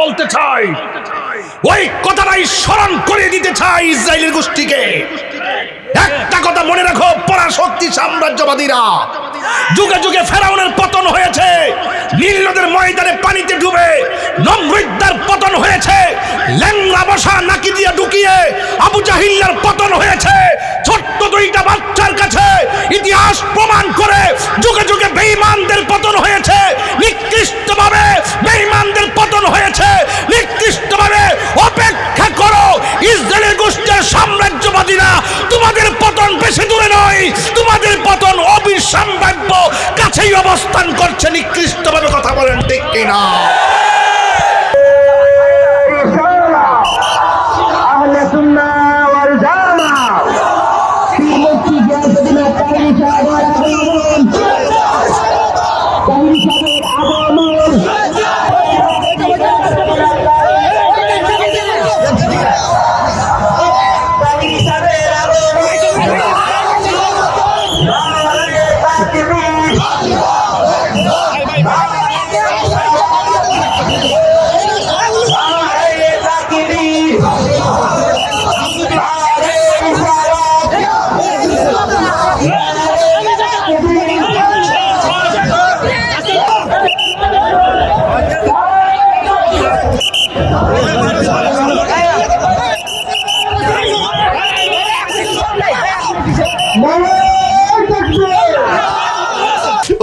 বলতে চাই, ওই কথাটাই স্মরণ করে দিতে চাই ইসরায়েলের গোষ্ঠীকে। একটা কথা মনে রাখো, পরাশক্তি সাম্রাজ্যবাদীরা যুগে যুগে ফেরাউনের পতন হয়েছে, নীল নদের ময়দানে পানিতে ডুবে নমরুদ্দার পতন হয়েছে, ল্যাংড়া বসা নাকি দিয়ে ঢুকিয়ে আবু জাহিল্লার পতন হয়েছে, ছোট্ট দুইটা বাচ্চার কাছে ইতিহাস প্রমাণ করে যুগে যুগে বেঈমানদের পতন হয়েছে, নিকৃষ্টভাবে বেঈমানদের পতন হয়েছে, নিকৃষ্টভাবে। অপেক্ষা করো, ইসরায়েলের গোষ্ঠীর সাম্রাজ্যবাদীরা, তোমাদের পতন বেশি দূরে নয়, তোমাদের পতন অবিসম্ভাব্য কাছেই অবস্থান করছে। নিকৃষ্টভাবে কথা বলেন ঠিক কিনা?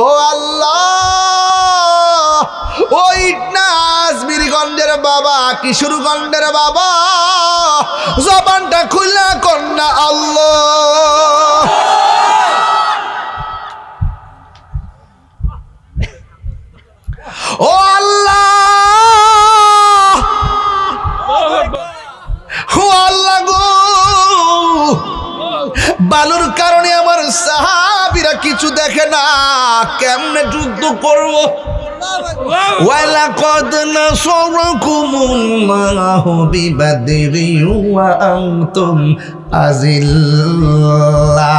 ও আল্লাহ, ওই নাজমিরগঞ্জের বাবা, কিশোরগঞ্জের বাবা, জবানটা খুলে কন্যা আল্লাহ। ও আল্লাহ, ও আল্লাহ গো, বালুর কারণে আমার সাহাবীরা কিছু দেখে না, কেমনে যুদ্ধ করব? ওয়ালাকাদ নাসারাকুমুল্লাহু বিবাদরিন ওয়া আনতুম আজিল্লা।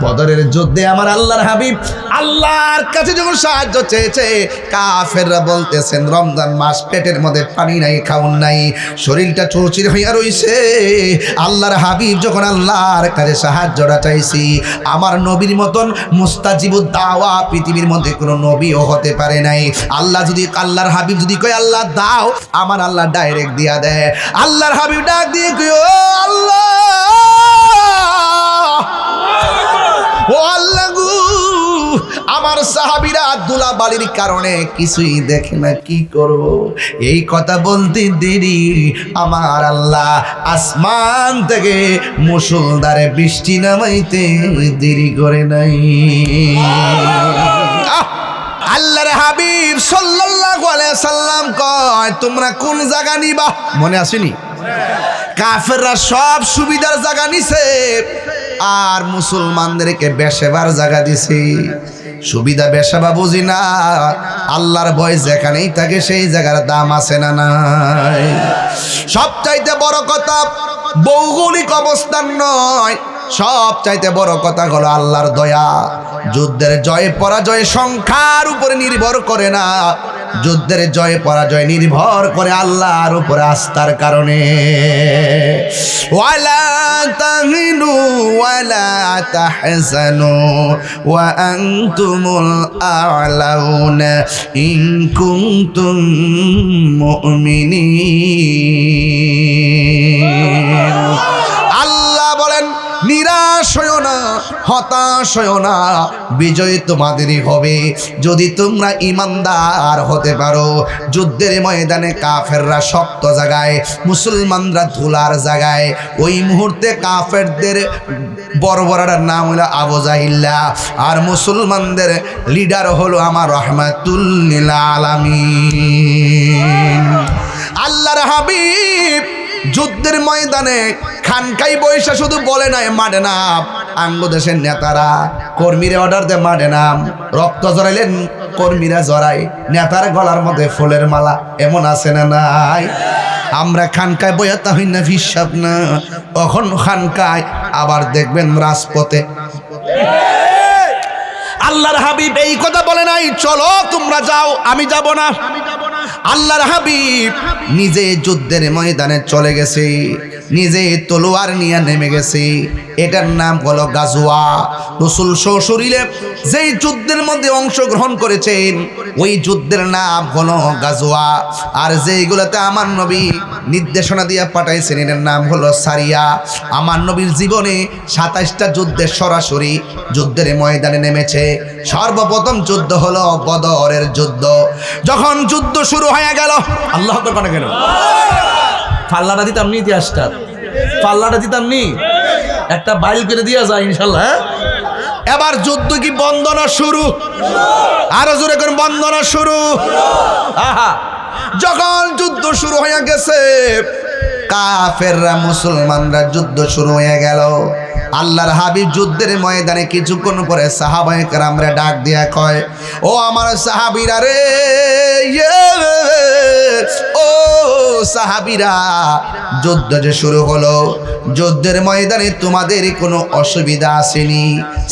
বদরের যুদ্ধে আমার আল্লাহর হাবিব আল্লাহর কাছে যখন সাহায্য চেয়েছে, কাফেররা বলতেছেন রমজান মাস, পেটের মধ্যে পানি নাই, খাওন নাই, শরীরটা চৌচির হইয়া রইছে। আল্লাহর হাবিব যখন আল্লাহর কাছে সাহায্যটা চাইছি, আমার নবীর মতন মুস্তাজিবুদ দাওয়া পৃথিবীর মধ্যে কোনো নবীও হতে পারে নাই। আল্লাহ যদি, আল্লাহর হাবিব যদি কয় আল্লাহ দাও, আমার আল্লাহ ডাইরেক্ট দিয়া দেয়। আল্লাহর হাবিব ডাক দিয়ে কয়, ও আল্লাহ, ও আল্লাহ গো, আমার সাহাবীরা দুলা বালির কারণে কিছুই দেখে না, কি করব? এই কথা বলতে দেরি আমার আল্লাহ আসমান থেকে মুষলধারে বৃষ্টি নামাইতে দেরি করে নাই। আল্লাহর হাবিব সাল্লাল্লাহু আলাইহি সাল্লাম কয়, তোমরা কোন জায়গা নিবা? মনে আসেনি? কাফেররা সব সুবিধার জায়গা নিছে, আর মুসলমানদেরকে বেশেবার জায়গা দিছে। সুবিধা বেশাবা বুঝি না, আল্লাহর ভয় যেখানেই থাকে সেই জায়গার দাম আছে না নাই? সবচাইতে বড় কথা ভৌগোলিক অবস্থান নয়, সব চাইতে বড় কথা হলো আল্লাহর দয়া। যুদ্ধের জয় পরাজয় সংখ্যার উপরে নির্ভর করে না, যুদ্ধের জয় পরাজয় নির্ভর করে আল্লাহর উপরে আস্থার কারণে। ওয়ালা তাহিনু ওয়ালা তাহজানু ওয়া আনতুমুল আ'লাউনা ইন কুনতুম মুমিনিন। আল্লাহ বলেন, নিরাশ হয়ো না, হতাশ হয়ো না, বিজয় তোমাদেরই হবে যদি তোমরা ইমানদার হতে পারো। যুদ্ধের ময়দানে কাফেররা শক্ত জায়গায়, মুসলমানরা ধুলার জায়গায়। ওই মুহূর্তে কাফেরদের বর্বরার নাম হলো আবু জাহিল্লা, আর মুসলমানদের লিডার হলো আমার রাহমাতুল লিল আলামিন। আল্লাহর হাবিব যুদ্ধের ময়দানে খানকাই বৈশা শুধু বলে নাই মাঠে নাম, আঙ্গদেশের নেতারা কর্মীরা অর্ডার দেয় মাঠে নাম। রক্ত জড়াইলেন কর্মীরা জড়াই, নেতার গলার মধ্যে ফুলের মালা, এমন আছে না নাই? আমরা খানকায় বইয়াতা হই না, হিসাব না। তখন খানকায় আবার দেখবেন রাজপথে। আল্লাহর হাবিব এই কথা বলে নাই চলো তোমরা যাও, আমি যাব না। আল্লাহর হাবিব নিজে যুদ্ধের ময়দানে চলে গেছে, নিজে তলোয়ার নিয়ে নেমে গেছে। এটার নাম হলো গাজওয়া। রাসূল সশরীরে যেই যুদ্ধের মধ্যে অংশগ্রহণ করেছেন ওই যুদ্ধের নাম হলো গাজওয়া। আর যেইগুলোতে আমার নবী নির্দেশনা দিয়ে পাঠাইছেন এটার নাম হলো সারিয়া। আমার নবীর জীবনে 27টা যুদ্ধে সরাসরি যুদ্ধের ময়দানে নেমেছে। সর্বপ্রথম যুদ্ধ হলো বদরের যুদ্ধ। যখন যুদ্ধ শুরু হয়ে গেল, আল্লাহ আকবার কোনে গেল, পাল্লাটা দিতাম নি, ইতিহাসটা পাল্লাটা দিতাম নি, একটা বাইল করে দিয়া যায় ইনশাল্লাহ। এবার যুদ্ধ কি বন্দনা শুরু? আরো জোরে করে বন্দনা শুরু। আহা, যখন যুদ্ধ শুরু হয়ে গেছে, কাফেররা মুসলমানরা যুদ্ধ শুরু হয়ে গেল। আল্লাহর হাবিব যুদ্ধের ময়দানে কিছুক্ষণ পরে সাহাবায়ে কেরামরা ডাক দিয়া কয়, ও আমার সাহাবীরা রে, ও সাহাবীরা, যুদ্ধ যে শুরু হলো, যুদ্ধের ময়দানে তোমাদের কোনো অসুবিধা আসেনি?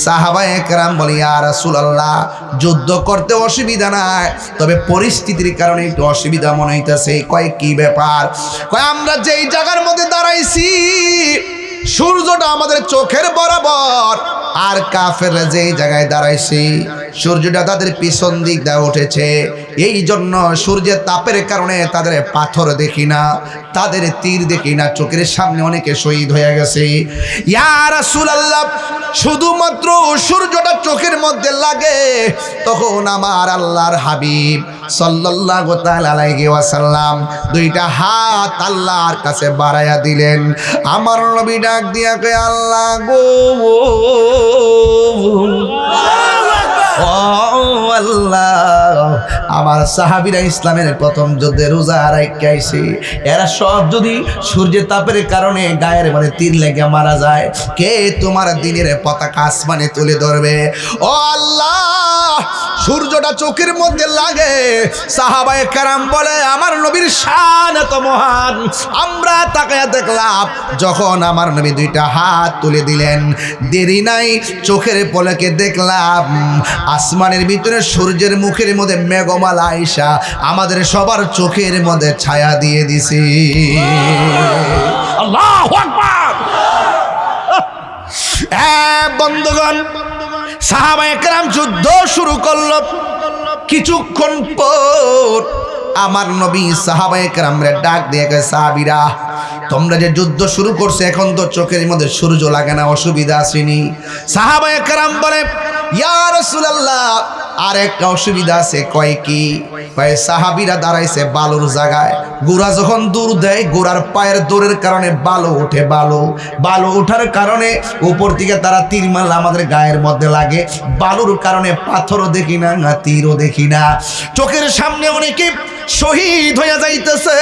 সাহাবায়ে কেরাম বলে, ইয়া রাসূলুল্লাহ, যুদ্ধ করতে অসুবিধা নাই, তবে পরিস্থিতির কারণে একটু অসুবিধা মনে হইতেছে। কয় কি ব্যাপার? কয় আমরা যেই জায়গার মধ্যে দাঁড়াইছি সূর্যটা আমাদের চোখের বরাবর, আর কাফেররা যেই জায়গায় দাঁড়াইছি সূর্যটা তাদের পিছন দিক দিয়ে উঠেছে। এই জন্য সূর্যের তাপের কারণে তাদের পাথর দেখি না, তাদের তীর দেখি না, চোখের সামনে অনেকে শহীদ হয়ে গেছে। ইয়া রাসূলুল্লাহ, শুধুমাত্র সূর্যটা চোখের মধ্যে লাগে, তখন আমার আল্লাহর হাবিব সাল্লাল্লাহু তাআলা আলাইহি ওয়াসাল্লাম দুইটা হাত আল্লাহর কাছে বাড়ায়া দিলেন। আমার নবী ডাক দিয়া কয়, আল্লাহ গো, ও আল্লাহ, আমার সাহাবীরা ইসলামের প্রথম যুদ্ধে রোজা রাইখা আইছে, এরা সব যদি সূর্যের তাপের কারণে গায়ের মধ্যে তীর লেগে মারা যায়, কে তোমার দিনের পতাকা আসমানে তুলে ধরবে? ও আল্লাহ, সূর্যটা চোখের মধ্যে লাগে। সাহাবায়ে কেরাম বলে, আমার নবীর শান এত মহান, আমরা তাকায়া দেখলাম যখন আমার নবী দুইটা হাত তুলে দিলেন, দেরি নাই, চোখের পলকে দেখলাম আসমানের ভিতরে সূর্যের মুখের মধ্যে মেঘমালা আইসা আমাদের সবার চোখের মধ্যে ছায়া দিয়ে দিছে। আল্লাহু আকবার। বন্ধুগণ, সাহাবায়ে কেরাম যুদ্ধ শুরু করলো। কিছুক্ষণ পর আমার নবী সাহাবায়ে কেরামরে ডাক দিয়ে কয়, সাহাবীরা, তোমরা যে যুদ্ধ শুরু করছো এখন তো চোখের মধ্যে সূর্য লাগে না, অসুবিধা আসেনি? সাহাবায়ে কেরাম বলে, ইয়া রাসূলুল্লাহ, আর একটা অসুবিধা আছে। কয় কি? কয় সাহাবীরা দাঁড়াইছে বালুর জায়গায়, গোড়া যখন দৌড় দেয় গোড়ার পায়ের দৌড়ের কারণে বালু ওঠে, বালু ওঠার কারণে উপর থেকে তারা তীর মারলে আমাদের গায়ের মধ্যে লাগে, বালুর কারণে পাথরও দেখি না, তীরও দেখি না, চোখের সামনে অনেকে শহীদ হয়ে যাইতেছে।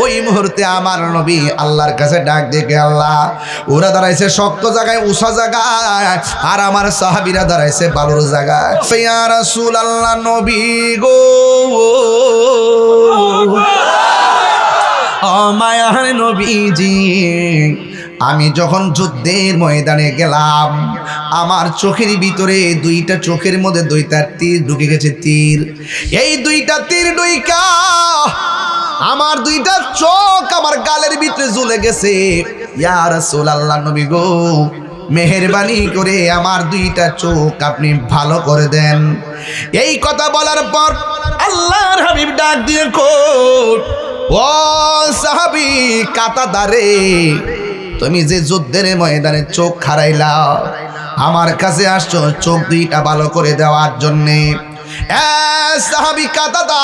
ওই মুহূর্তে আমার নবী আল্লাহর কাছে ডাক দেখে, আল্লাহ, ওরা দাঁড়াইছে শক্ত জায়গায়, উঁচা জায়গায়, আর আমার সাহাবীরা দাঁড়াইছে বালুর জায়গায়। ইয়া রাসূলুল্লাহ, নবী গো, ও মায়ার নবীজি, আমি যখন যুদ্ধের ময়দানে গেলাম আমার চোখের ভিতরে দুইটা চোখের মধ্যে দুইটা তীর ঢুকে গেছে। তীর, এই দুইটা তীর ডুইকা আমার দুইটা চোখ আমার গালের ভিতরে ঝুলে গেছে। ইয়া রাসূলুল্লাহ, নবী গো, মেহেরবানি করে আমার দুইটা চোখ আপনি ভালো করে দেন। এই কথা বলার পর আল্লাহর হাবিব ডাক দিয়ে কই, ও সাহাবী কাতাদারে, তুমি যে যুদ্ধের ময়দানে চোখ হারাইলা, আমার কাছে আসছো চোখ দুইটা ভালো করে দেওয়ার জন্যে। সাহাবী কাতাদা,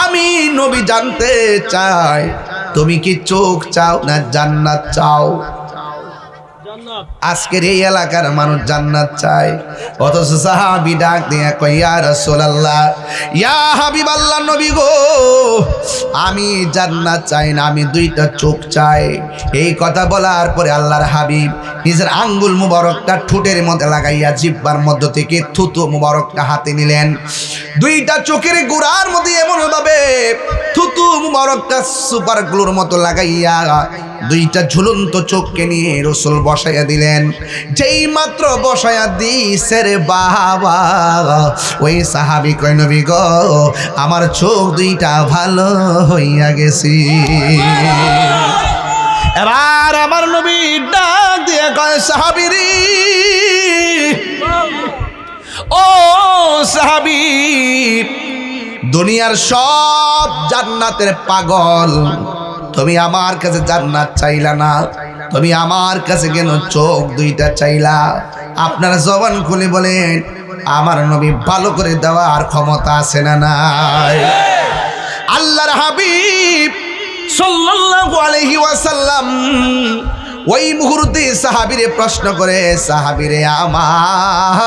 আমি নবী জানতে চাই, তুমি কি চোখ চাও না জান্নাত চাও? আজকের এই এলাকার মানুষ জান্নাত চায়, অথচ সাহাবী ডাক দিয়ে কয়, ইয়া রাসূলুল্লাহ, ইয়া হাবিবাল্লাহ, নবী গো, আমি জান্নাত চাই না, আমি দুইটা চোখ চাই। এই কথা বলার পরে আল্লাহর হাবিব নিজের আঙ্গুল মুবারকটা ঠোঁটের মধ্যে লাগাইয়া জিহ্বার মধ্য থেকে থুতু মুবারকটা হাতে নিলেন। দুইটা চোখের গোড়ার মধ্যে এমন ভাবে থুতু মুবারকটা সুপার গ্লুর মতো লাগাইয়া দুইটা ঝুলন্ত চোখকে নিয়ে রাসূল বসাইয়া দিলেন। যেই মাত্র বসাইয়া দিছে রে বাবা, ওই সাহাবী কয় নবী গো আমার চোখ দুইটা ভালো হইয়া গেছে। এবার আমার নবী ডাক দিয়ে কয় সাহাবীরে, ও সাহাবী, দুনিয়ার সব জান্নাতের পাগল, তুমি আমার কাছে জান্নাত চাইলা না, তুমি আমার কাছে কেন চোখ দুইটা চাইলা? আপনারা জবান খুলে বলেন আমার নবী ভালো করে দেওয়ার ক্ষমতা আছে না নাই? আল্লাহর হাবিব সাল্লাল্লাহু আলাইহি ওয়াসাল্লাম ওই মুহূর্তে সাহাবীরে প্রশ্ন করে, সাহাবীরে আমার,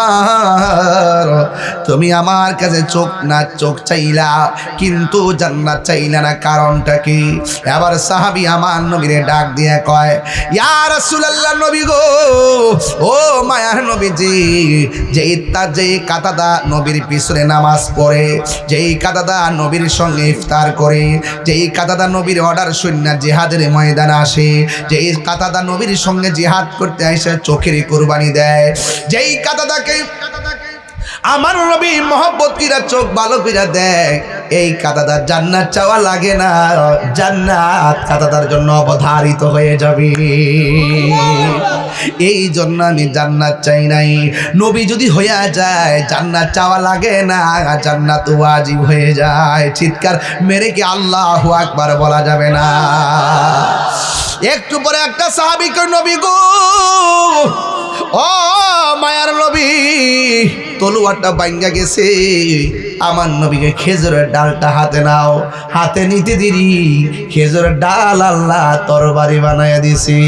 তুমি আমার কাছে চোখ চাইলা কিন্তু জান্নাত চাইলা না, কারণটা কি? এবার সাহাবী আমার নবীরে ডাক দিয়ে কয়, ইয়া রাসূলুল্লাহ, নবী গো, ও মায়ার নবীজি, যেই কাতাদা নবীর পিছনে নামাজ পড়ে, যেই কাতাদা নবীর সঙ্গে ইফতার করে, যেই কাতাদা নবীর অর্ডার শূন্য জিহাদের ময়দানে আসে, যেই কাতাদা নবীর সঙ্গে জিহাদ করতে এসে চোখের কুরবানি দেয়, যেই কাতাদাকে আমার নবী মহব্বত কিরা চোখ ভালো কিরা দেয়, এই কাতাদার জান্নাত চাওয়া লাগে না, জান্নাত কাতাদার জন্য অবধারিত হয়ে যাবে। এই জন্য আমি জান্নাত চাই নাই। নবী যদি হইয়া যায় জান্নাত চাওয়া লাগে না, জান্নাত ওয়াজিব হয়ে যায়। চিৎকার মেরে কি আল্লাহু আকবার বলা যাবে না? একটু পরে একটা সাহাবী কই, নবী গো, ও মায়ার নবী, তলোয়ারটা ভাঙ্গা গেছে, আমার নবীকে খেজুরের ডালটা হাতে নাও। হাতে নিতে দিরি খেজুরের ডাল আল্লাহ তরবারি বানায়া দিছি।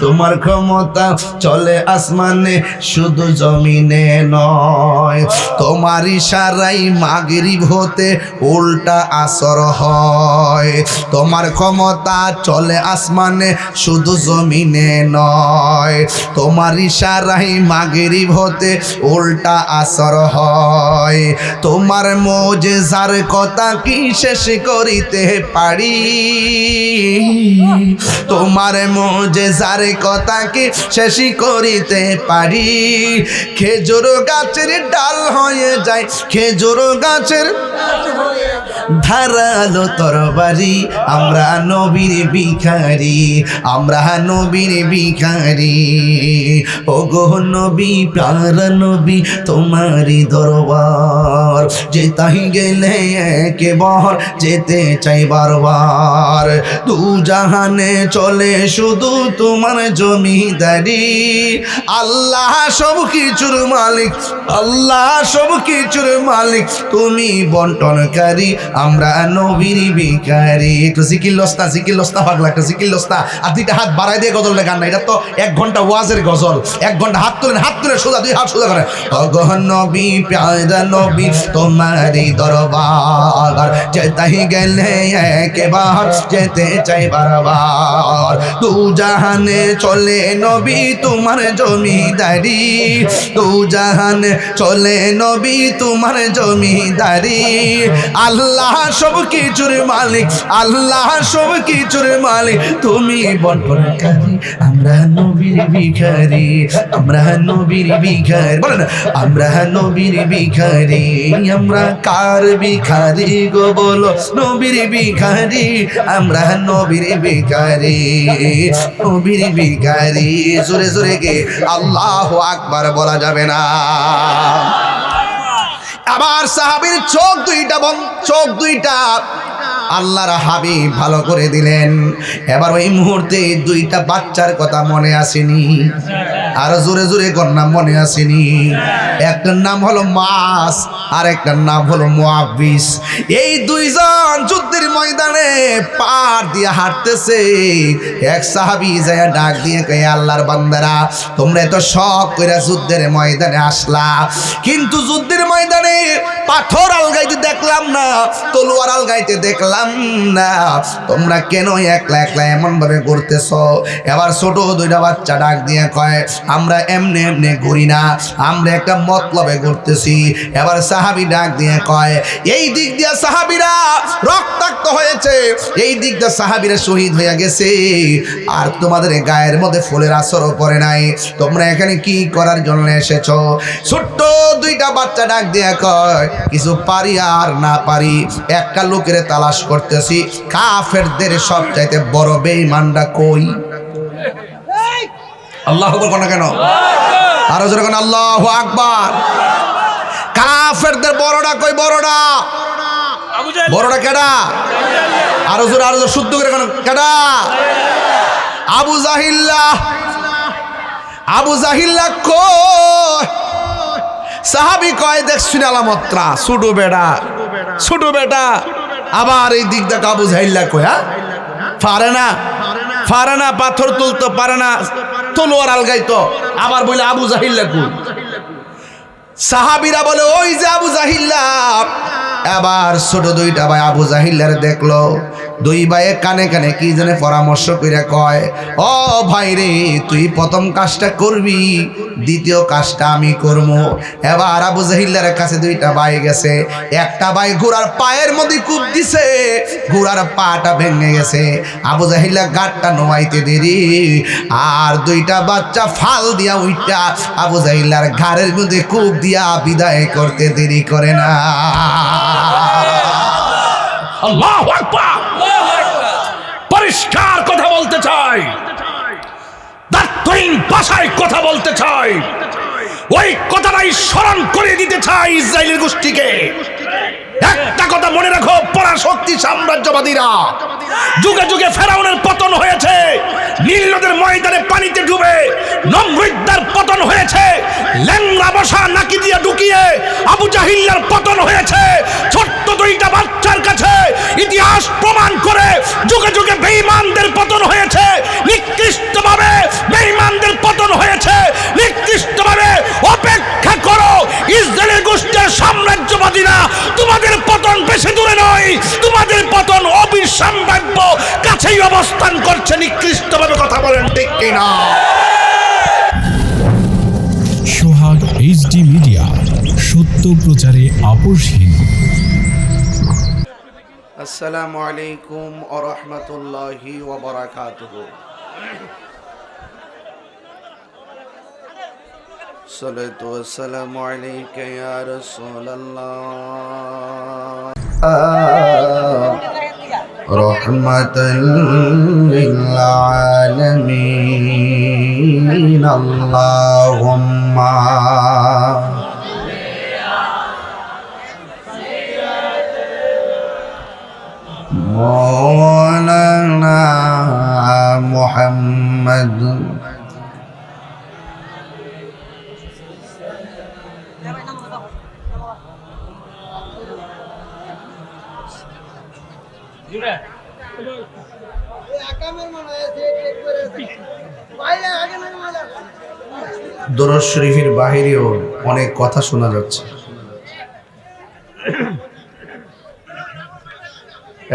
তোমার ক্ষমতা চলে আসমানে শুধু জমিনে নয়, তোমার ইশারায় মাগরিব হতে উল্টা আসর হয়। তোমার ক্ষমতা চলে আসমানে শুধু জমিনে নয়, তোমার ইশারায় মাগরিব হতে উল্টা আসর হয়। তোমার মুজিজার কথা কি শেষ করিতে পারি? তোমার মুজিজার কথা কি শেষ করিতে পারি? খেজুর গাছের ডাল হয়ে যায়, খেজুর গাছের ধারালো তরবারি, আমরা নবীর ভিখারি, আমরা নবীর ভিখারি। ও গো নবী, প্যারা নবী, তোমারই দরবার যেতাই গেলে একবার যেতে চাই বারবার। দু জাহানে চলে শুধু তোমার জমিদারি, আল্লাহ সব কিছুর মালিক, আল্লাহ সব কিছুর মালিক, তুমি বন্টনকারী, আমরা নবীর ভিখারি। একটু জিকির লস্তা পাগলা, একটা জিকির লস্তা আর দুইটা হাত বাড়াই দিয়ে গজলটা গান না, এটা তো 1 ঘন্টা ওয়াজের গজল। 1 ঘন্টা হাত তুলে সোজা, 2 হাত সোজা করে, অগহ নবী, প্যারা নবী, তোমারই দরবার যেতাই গেলে একবার যেতে চাই বারবার। দু জাহানে চলে নবী তোমার জমিদারি, দু জাহানে চলে নবী তোমার জমিদারি। আল্লাহ সব কিছুর মালিক, আল্লাহ সব কিছুর মালিক, তুমি বন্টনকারী, আমরা নবীর ভিখারি, আমরা নবীর ভিখারি। বলেন আমরা নবীর ভিখারি, আমরা কার ভিখারি গো বলো? নবীর ভিখারি, আমরা নবীর ভিখারি, নবীর ভিখারি। জোরে জোরে গে আল্লাহু আকবার বলা যাবে না? আবার সাহাবীর চোখ দুইটা আল্লাহর হাবিব ভালো করে দিলেন। এবার ওই মুহূর্তে 2টা বাচ্চার কথা মনে আসেনি? আর জোরে জোরে কন্যা মনে আসেনি? একটার নাম হলো মাস আর একটার নাম হলো মুআব্বিস। এই 2 জন যুদ্ধের ময়দানে পার দিয়ে হাঁটতেছে। এক সাহাবী যায় ডাক দিয়ে কয়, আল্লাহর বান্দারা, তোমরা এত শখ কইরা যুদ্ধের ময়দানে আসলা, কিন্তু যুদ্ধের ময়দানে পাথর আলগাইতে দেখলাম না, তলোয়ার আলগাইতে দেখলাম বুঝলাম না তোমরা কেন একলা একলা এমন ভাবে ঘুরতেছ। এবার ছোট দুইটা বাচ্চা ডাক দিয়ে কয় আমরা এমনি এমনি ঘুরি না, আমরা একটা মতলবে ঘুরতেছি। এবার সাহাবী ডাক দিয়ে কয় এই দিক দিয়ে সাহাবীরা রক্তাক্ত হয়েছে, এই দিক দিয়ে সাহাবীরা শহীদ হয়ে গেছে, আর তোমাদের গায়ের মধ্যে ফুলের আসরও পড়ে নাই, তোমরা এখানে কি করার জন্য এসেছো? ছোট্ট দুইটা বাচ্চা ডাক দিয়ে কয় কিছু পারি আর না পারি একটা লোকের তালাশ করতেছি, কাফেরদের সবচাইতে বড় বেঈমানটা কই? আল্লাহু আকবার কেন? আরো জোরে কোন আল্লাহু আকবার। কাফেরদের বড়টা কই? বড়টা বড়টা কেডা? আরো জোরে শুদ্ধ করে কোন কেডা? আবু জাহিল্লা। আবু জাহিল্লা কই? সাহাবী কয় দেখছুন আলামতরা ছোট বেটা, ছোট বেটা। আবার এই দিক দিয়ে আবু জাহিল্লা কই পারে না, পারে না, পাথর তুলতে পারে না, তলোয়ার আলগাইতো। আবার বলে আবু জাহিল্লা কই? সাহাবীরা বলে ওই যে আবু জাহিল্লা। এবার ছোট দুইটা ভাই আবু জাহিল্লার দেখলো, দুই ভাইয়ে কানে কানে কি জানে পরামর্শ করে কয় ও ভাই রে তুই প্রথম কাজটা করবি, দ্বিতীয় কাজটা আমি করবো। এবার আবু জাহিল্লার কাছে দুইটা ভাই গেছে, একটা ভাই ঘোড়ার পায়ের মধ্যে কূপ দিছে, ঘোড়ার পাটা ভেঙে গেছে, আবু জাহিল্লা গাঁটটা নোয়াইতে দেরি, আর দুইটা বাচ্চা ফাল দিয়া উইটা আবু জাহিল্লার ঘাড়ের মধ্যে কূপ দিয়া বিদায় করতে দেরি করে না। আল্লাহু আকবার। পরিষ্কার কথা বলতে চাই, দার্থহীন ভাষায় কথা বলতে চাই, ওই কথাটাই স্মরণ করে দিতে চাই ইসরায়েলের গোষ্ঠীকে। একটা কথা মনে রাখো, পরাশক্তি সাম্রাজ্যবাদীরা যুগে যুগে ফেরাউনের পতন হয়েছে, নীল নদের ময়দানে পানিতে ডুবে নমরুদ্দার পতন হয়েছে, ল্যাংড়া বসা নাকি দিয়ে ঢুকিয়ে আবু জাহিল্লার পতন হয়েছে। ছোট্ট দুইটা বাচ্চার কাছে ইতিহাস প্রমাণ করে যুগে যুগে বেঈমানদের পতন হয়েছে, নিকৃষ্টভাবে বেঈমানদের পতন হয়েছে, নিকৃষ্টভাবে। অপেক্ষা করো, ইসরায়েলের গোষ্ঠীর সাম্রাজ্যবাদীরা তোমাদের পতন বেশি দূরে নয়, তোমাদের পতন অবিসম্ভাব্য কাছেই অবস্থান করছে। নিকৃষ্টভাবে কথা বলেন ঠিক কিনা? সোহাগ এইচডি মিডিয়া, সত্য প্রচারে আপোষহীন। আসসালামু আলাইকুম ওয়া রাহমাতুল্লাহি ওয়া বারাকাতুহু। সালাতু ওয়াসসালামু আলাইকা ইয়া রাসূলুল্লাহ রাহমাতাল লিল আলামিন। আল্লাহুম্মা মাওলানা মুহাম্মদ দরুদ শরীফের বাহিরেও অনেক কথা শোনা যাচ্ছে।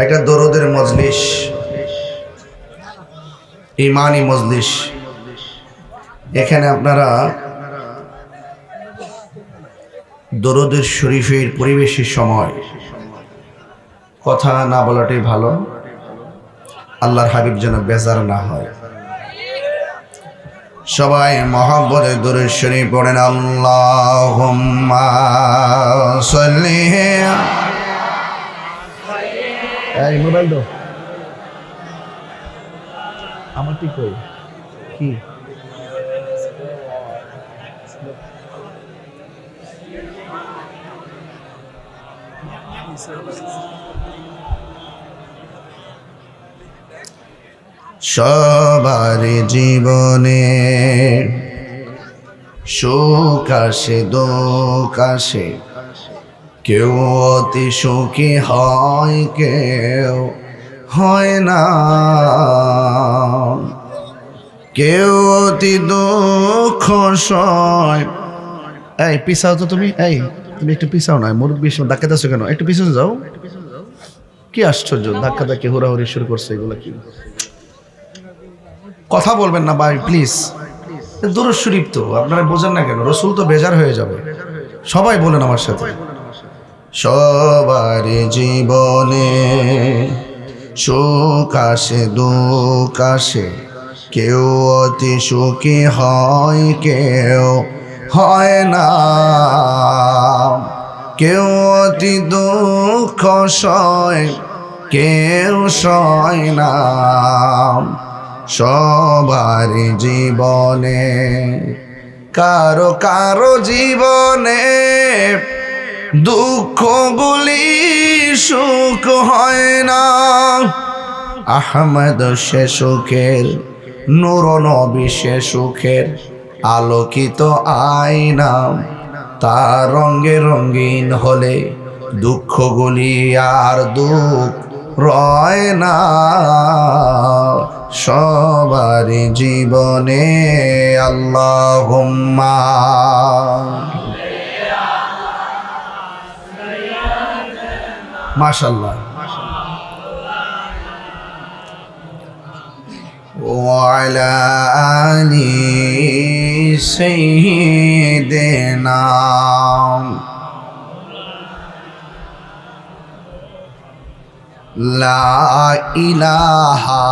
একটা দরুদের মজলিস, ইমানি মজলিস, এখানে আপনারা দরুদের শরীফের পরিবেশের সময় কথা না বলাটাই ভালো, আল্লাহর হাবিব যেন বেজার না হয়। সবাই মহব্বতে দরুদ শরীফ পড়েন। আল্লাহুম্মা সাল্লি। এই মোবাইল দাও আমার, ঠিক কই কি সবার জীবনে সুখ আসে দুঃখ আসে, কেউ অতি সুখী হয় কেউ হয় না, কেউ অতি দুঃখ সয়। এই পিছাও তো তুমি, এই তুমি একটু পিছাও না, মুরব্বী ডাকাতে আছো কেন? একটু পিছনে যাও। কি আশ্চর্য, ধাক্কা ধাক্কি হুড়াহুড়ি শুরু করছে, এগুলো কি? কথা বলবেন না ভাই প্লিজ। দুরূদ শরীফ তো আপনারা বোঝেন না কেন? রসুল তো বেজার হয়ে যাবে। সবাই বলেন আমার সাথে, সবার জীবনে সুখ আসে দুঃখ আসে, কেউ অতি সুখী হয় কেউ হয় না, কেউ অতি দুঃখ সয় কেউ সয় না। সবার জীবনে কারো কারো জীবনে দুঃখগুলি সুখ হয় না। আহমদ সে সুখের, নূর নবী সে সুখের আলোকিত আয়না, তার রঙে রঙিন হলে দুঃখগুলি আর দুঃখ রয় না। সবার জীবনে আল্লাহুম্মা মাশাআল্লাহ ওয়ালা আলি সাইয়্যিদিনা লা ইলাহা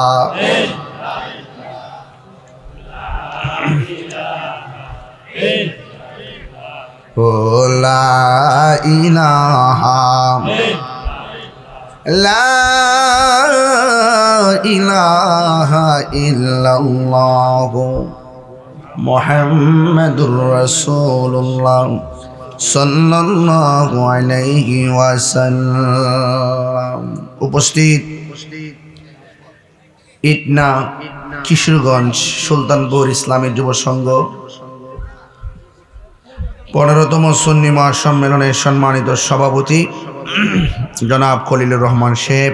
লা ইলাহা লা ইলাহা ইল্লাল্লাহু মুহাম্মাদুর রাসূলুল্লাহ সাল্লাল্লাহু আলাইহি ওয়াসাল্লাম। উপস্থিত ইটনা কিশোরগঞ্জ সুলতানপুর ইসলামী যুব সংঘ 15তম সুন্নি মহাসম্মেলনের সম্মানিত সভাপতি জনাব খলিলুর রহমান সাহেব,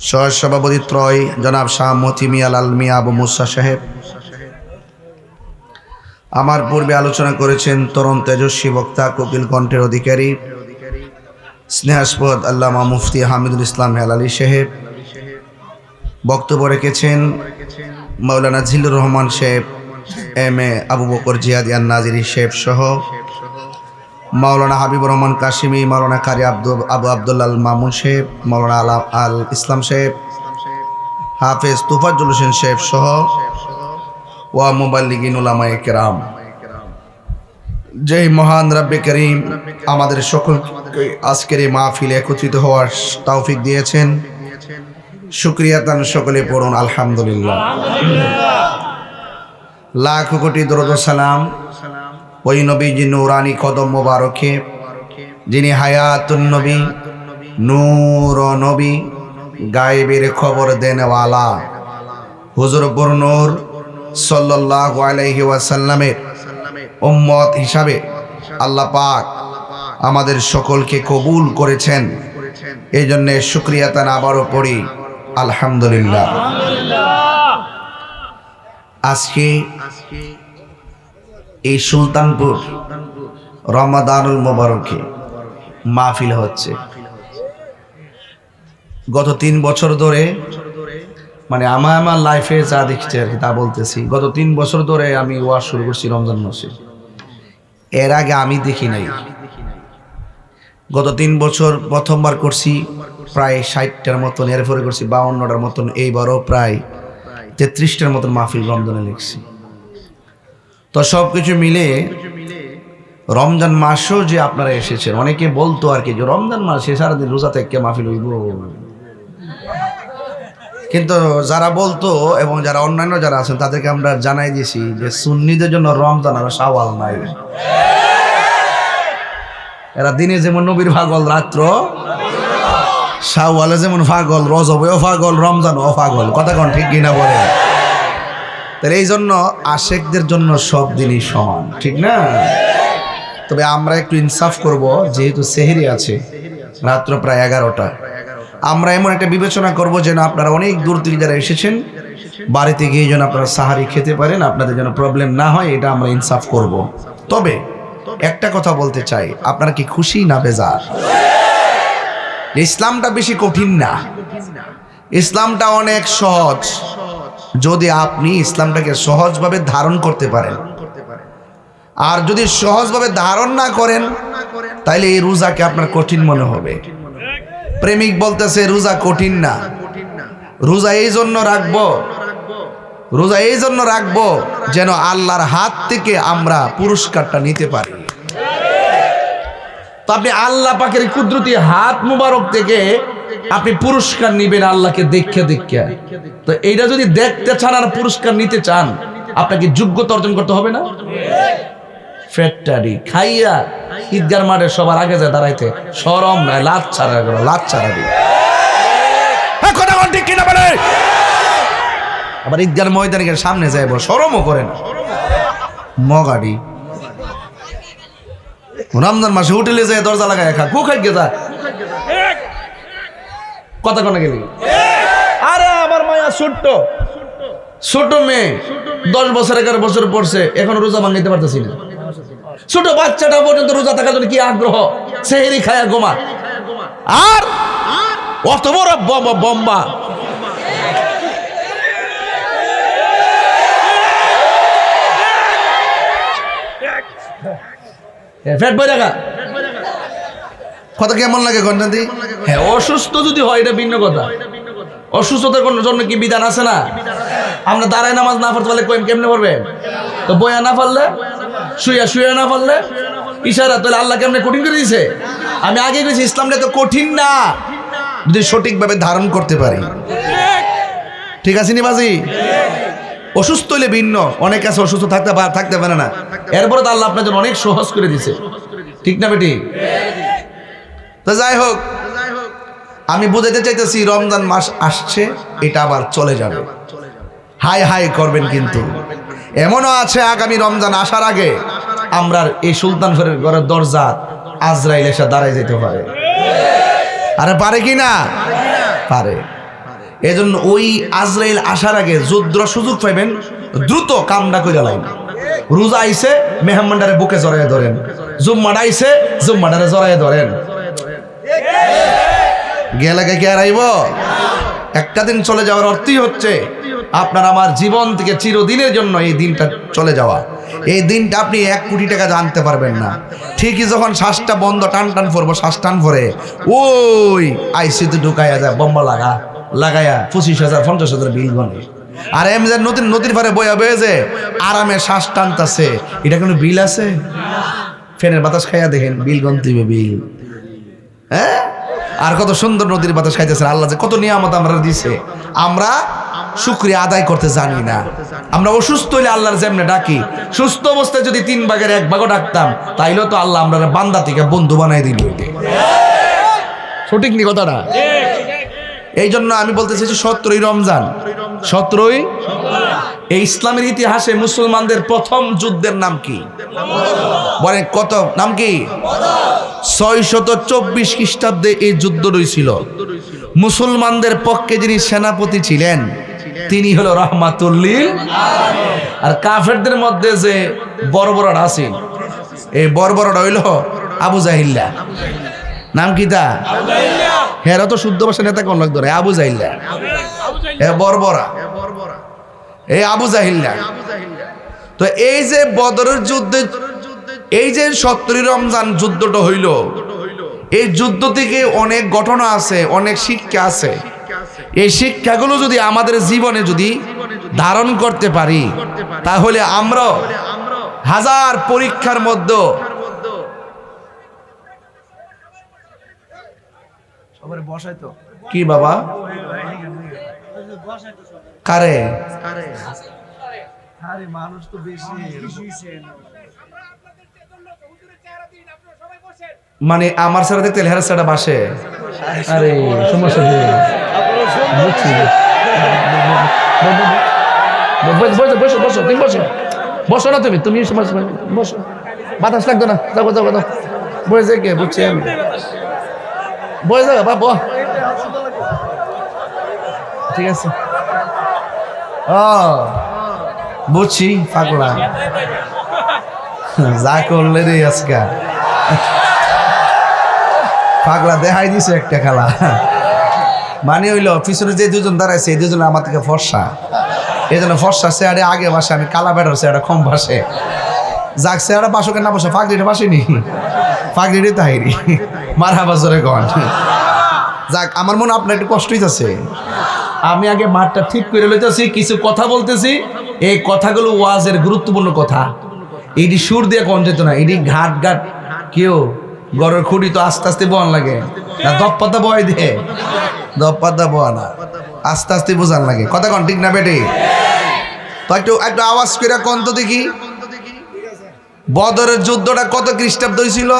সহ সভাপতি ত্রয় জনাব শাহ মতি মিয়া লাল মিয়া আবু মুসা সাহেব, আমার পূর্বে আলোচনা করেছেন তরুণ তেজস্বী বক্তা কোকিল কণ্ঠের অধিকারী স্নেহাস্পদ আল্লামা মুফতি হামিদুল ইসলাম হেলালি সাহেব, বক্তব্য রেখেছেন মাওলানা জিল্লুর রহমান সাহেব, এম.এ. আবু বকর জিয়াদিয়ান নাজিরি সাহেব সহ মাওলানা হাবিবুর রহমান কাশিমি, মাওলানা কারি আবু আবদুল্লাহ মামুন সাহেব, মাওলানা আল ইসলাম সাহেব, হাফেজ তুফাজ্জল হোসেন সাহেব সহ ওয়া মুবাল্লিগিন উলামায়ে কেরাম। যেই মহান রব্বে করিম আমাদের সকলকে আজকের এই মাহফিলে একত্রিত হওয়ার তৌফিক দিয়েছেন, শুকরিয়া তান সকলে পড়ুন আলহামদুলিল্লাহ। লাখ কোটি দরুদ ও সালাম ওই নবীজি নূরানি কদম মোবারকে, যিনি হায়াতুন নবী, নূর নবী, গায়েবের খবর দেনওয়ালা হুজুর নূর সাল্লাল্লাহু আলাইহি ওয়াসাল্লামের উম্মত হিসাবে আল্লাহ পাক আমাদের সকলকে কবুল করেছেন। এই জন্য শুকরিয়া তান আবারও পড়ি আলহামদুলিল্লাহ। আজকে এই সুলতানপুর রমাদানুল মোবারকে মাহফিল হচ্ছে। গত 3 বছর ধরে, মানে আমার লাইফে যা দেখছি আর কি তা বলতেছি, গত 3 বছর ধরে আমি ওয়াজ শুরু করছি রমজান মাসে। এর আগে আমি দেখি নাই। গত 3 বছর প্রথমবার করছি প্রায় 60টার মতন, এরপরে করছি 52টার মতন, এইবারও প্রায় 33টার মতন মাহফিল রমজানে লিখছি। তো সব কিছু মিলে রমজান মাসেও যে আপনারা এসেছেন, অনেকে বলতো আর কি যে রমজান মাসে সারাদিন রোজা থেকে মাহফিল হইব, কিন্তু যারা বলতো এবং যারা অন্যান্য যারা আছেন তাদেরকে আমরা জানাই দিয়েছি যে সুন্নিদের জন্য রমজান আর শাওয়াল নাই। এরা দিনে যেমন নবীর পাগল, রাত্র শাওয়ালে যেমন পাগল, রজবেও পাগল, রমজানও পাগল। কথা কোন ঠিক কিনা বলে? তাহলে এই জন্য আশেকদের জন্য সব দিনই সমান, ঠিক না? তবে আমরা একটু ইনসাফ করব, যেহেতু সেহরি আছে, রাত্র প্রায় 11টা, আমরা এমন একটা বিবেচনা করব যেন আপনারা অনেক দূর থেকে যারা এসেছেন বাড়িতে গিয়ে যেন আপনারা সাহারি খেতে পারেন, আপনাদের যেন প্রবলেম না হয়, এটা আমরা ইনসাফ করব। তবে একটা কথা বলতে চাই, আপনারা কি খুশি না বেজার? ইসলামটা বেশি কঠিন না, ইসলামটা অনেক সহজ। যদি আপনি ইসলামটাকে সহজভাবে ধারণ করতে পারেন, আর যদি সহজভাবে ধারণ না করেন তাইলে এই রোজাকে আপনার কঠিন মনে হবে। প্রেমিক বলতেছে রোজা কঠিন না, রোজা এই জন্য রাখবো, রোজা এই জন্য রাখবো যেন আল্লাহর হাত থেকে আমরা পুরস্কারটা নিতে পারি। তো আপনি আল্লাহ পাকের কুদরতি হাত মুবারক থেকে আপনি পুরস্কার নিবেন আল্লাহকে দেখে দেখে। তো এইটা যদি দেখতে চান আর পুরস্কার নিতে চান, আপনাকে যোগ্যতা অর্জন করতে হবে না? ফ্যাক্টরি খাইয়া ঈদগার মাঠে সবার আগে যায় দাঁড়াইতে শরম নাই, লাত ছাড়া গেল, লাত ছাড়া দিই। ঠিক কিনা বলে? আবার ঈদগার ময়দানের সামনে যাইব, শরমও করে না। মগাড়ি রমজান মাসে হোটেলে যায় দরজা লাগায় খা, কু খাই গেছা কথা কোনে গেলি? আরে আমার মায়া ছোট্ট ছোট মেয়ে 10 বছর 11 বছর পড়ছে, এখন রোজা ভাঙিতে পারতেছি না। ছোট বাচ্চাটা পর্যন্ত রোজা থাকার জন্য কি আগ্রহ, সেহেরি খায়া গোমা। আর অত বড় বম্বা ফ্যাট বই রাখা কথা কেমন লাগে গন্ডাদি? হ্যাঁ, অসুস্থ যদি হয় এটা ভিন্ন কথা। অসুস্থতার কোনো জন্য কি বিধান আছে না? আমরা দাঁড়ায় নামাজ না পড়তে পারলে কেমনে পড়বে? তো বয়া না পারলে, শুয়া না পারলে ইশারা, তাহলে আল্লাহ কেমনে কঠিন করে দিয়েছে? আমি আগে গেছি ইসলামটা তো কঠিন না যদি সঠিকভাবে ধারণ করতে পারি। ঠিক আছে নি বাজি? অসুস্থ হইলে ভিন্ন, অনেক আছে অসুস্থ থাকতে পারে না, এরপরে তো আল্লাহ আপনার জন্য অনেক সহজ করে দিছে। ঠিক না বেটি? তো যাই হোক, আমি বুঝাতে চাইতেছি রমজান মাস আসছে, এটা আবার চলে যাবে। হাই হাই করবেন, কিন্তু এমনও আছে আগামী রমজান আসার আগে আমরা এই সুলতানপুরের ঘরের দরজা আজরাইল এসে দাঁড়ায় যেতে পারে। আরে পারে কি না? পারে। এজন্য ওই আজরাইল আসার আগে যুদ্ধ সুযোগ পাইবেন, দ্রুত কামনা করে লাইন। রোজা আইছে মেহমানদারে বুকে জড়াইয়া ধরেন, জুম্মাটা আইছে জুম্মাটারে জড়াইয়া ধরেন। গেলাকে কে আর আইব? একটা দিন চলে যাওয়ার অর্থই হচ্ছে আপনার আমার জীবন থেকে চিরদিনের জন্য এই দিনটা চলে যাওয়া। এই দিনটা আপনি 1 কোটি টাকা জানতে পারবেন না। ঠিকই যখন শ্বাসটা বন্ধ, টান পড়বো, শ্বাস টান পরে ওই আইসিতে ঢুকাইয়া যায় বোম্বা লাগাইয়া 25,000 50,000 বিল গনে। আর এম যে নদীর পারে বয়া বয়েছে আরামে শ্বাস টানতেছে, এটা কোনো বিল আছে? ফ্যানের বাতাস খাইয়া দেখেন, বিল গন্তিবে বিল। হ্যাঁ, আর কত সুন্দর নদীর বাতাস খাইতেছে। আল্লাহ যে কত নিয়ামত আমরা দিছে, আমরা শুকরিয়া আদায় করতে জানি না। আমরা অসুস্থ হইলে আল্লাহর যেমনে ডাকি, সুস্থ অবস্থায় যদি 3 ভাগের 1 ভাগও ডাকতাম, তাইলেও তো আল্লাহ আমরা বান্দা থেকে বন্ধু বানাই দিল। সঠিক নি কথাটা? এই জন্য আমি বলতে চাইছি 17ই রমজান, 17ই এই ইসলামের ইতিহাসে মুসলমানদের প্রথম যুদ্ধের নাম কি বলেন? কত নাম কি? 624 খ্রিস্টাব্দে এই যুদ্ধ হয়েছিল। মুসলমানদের পক্ষে যিনি সেনাপতি ছিলেন তিনি হলো রহমাতুল লিল আলামিন। আর কাফেরদের মধ্যে যে বর্বরটা আছে, এই বর্বরটা হইল আবু জাহিল্লা। নাম কি তা? হেরা তো শুদ্ধ ভাষা নেতা কোন লোক ধরে আবু জাহিল্লা, বর্বরা, এই আবু জাহিল্লা। তো এই যে বদরের যুদ্ধে, এই যে 17ই রমজান যুদ্ধটা হইল, এই যুদ্ধ থেকে অনেক ঘটনা আছে, অনেক শিক্ষা আছে। এই শিক্ষাগুলো যদি আমাদের জীবনে যদি ধারণ করতে পারি, তাহলে আমরা হাজার পরীক্ষার মধ্যে কি বাবা কারে মানুষ তো বেশি, মানে আমার সাথে দেখতে হেরা সাটা বাসে। আরে সমস্যা নেই, বসো বসো তুমি বসো, বসো না তুমি বসো, বাতাস লাগতো না, যাবো যাবো যাও, বসে কে বুঝছি আমি, বসে যাও বাবা, ঠিক আছে। বুঝছি পাগলা যা করলে রে আজকা পাগলা দেখাই দিছে একটা খেলা, মানে হইলো পিছনে যে দুজন দাঁড়াইছে এই দুজন আমার থেকে ফর্সা, এই জন্য ফর্সা চেয়ারে আগে বাসে, আমি কালা বেটার চেয়ারে কম বাসে। যাক চেয়ারে বাসকে না বসে ফাঁকড়িটা বাসিনি, ফাঁকড়িটাই তাহিরি মারা বাজরে গন। যাক আমার মনে আপনার একটু কষ্ট হইতেছে, আমি আগে মাঠটা ঠিক করে লইতেছি, কিছু কথা বলতেছি, এই কথাগুলো ওয়াজের গুরুত্বপূর্ণ কথা। এটি সুর দিয়ে কোন যেত না, এটি ঘাট ঘাট কেউ গড়ের খুঁড়ি তো আস্তে আস্তে বন লাগে না, দপ্পাতা বয় দিয়ে, দপ্পাতা বয়া না, আস্তে আস্তে বোঝান লাগে। কথা কন ঠিক না বেটে? তো একটু একটু আওয়াজ করে কন তো দেখি, বদরের যুদ্ধটা কত খ্রিস্টাব্দ হয়েছিল?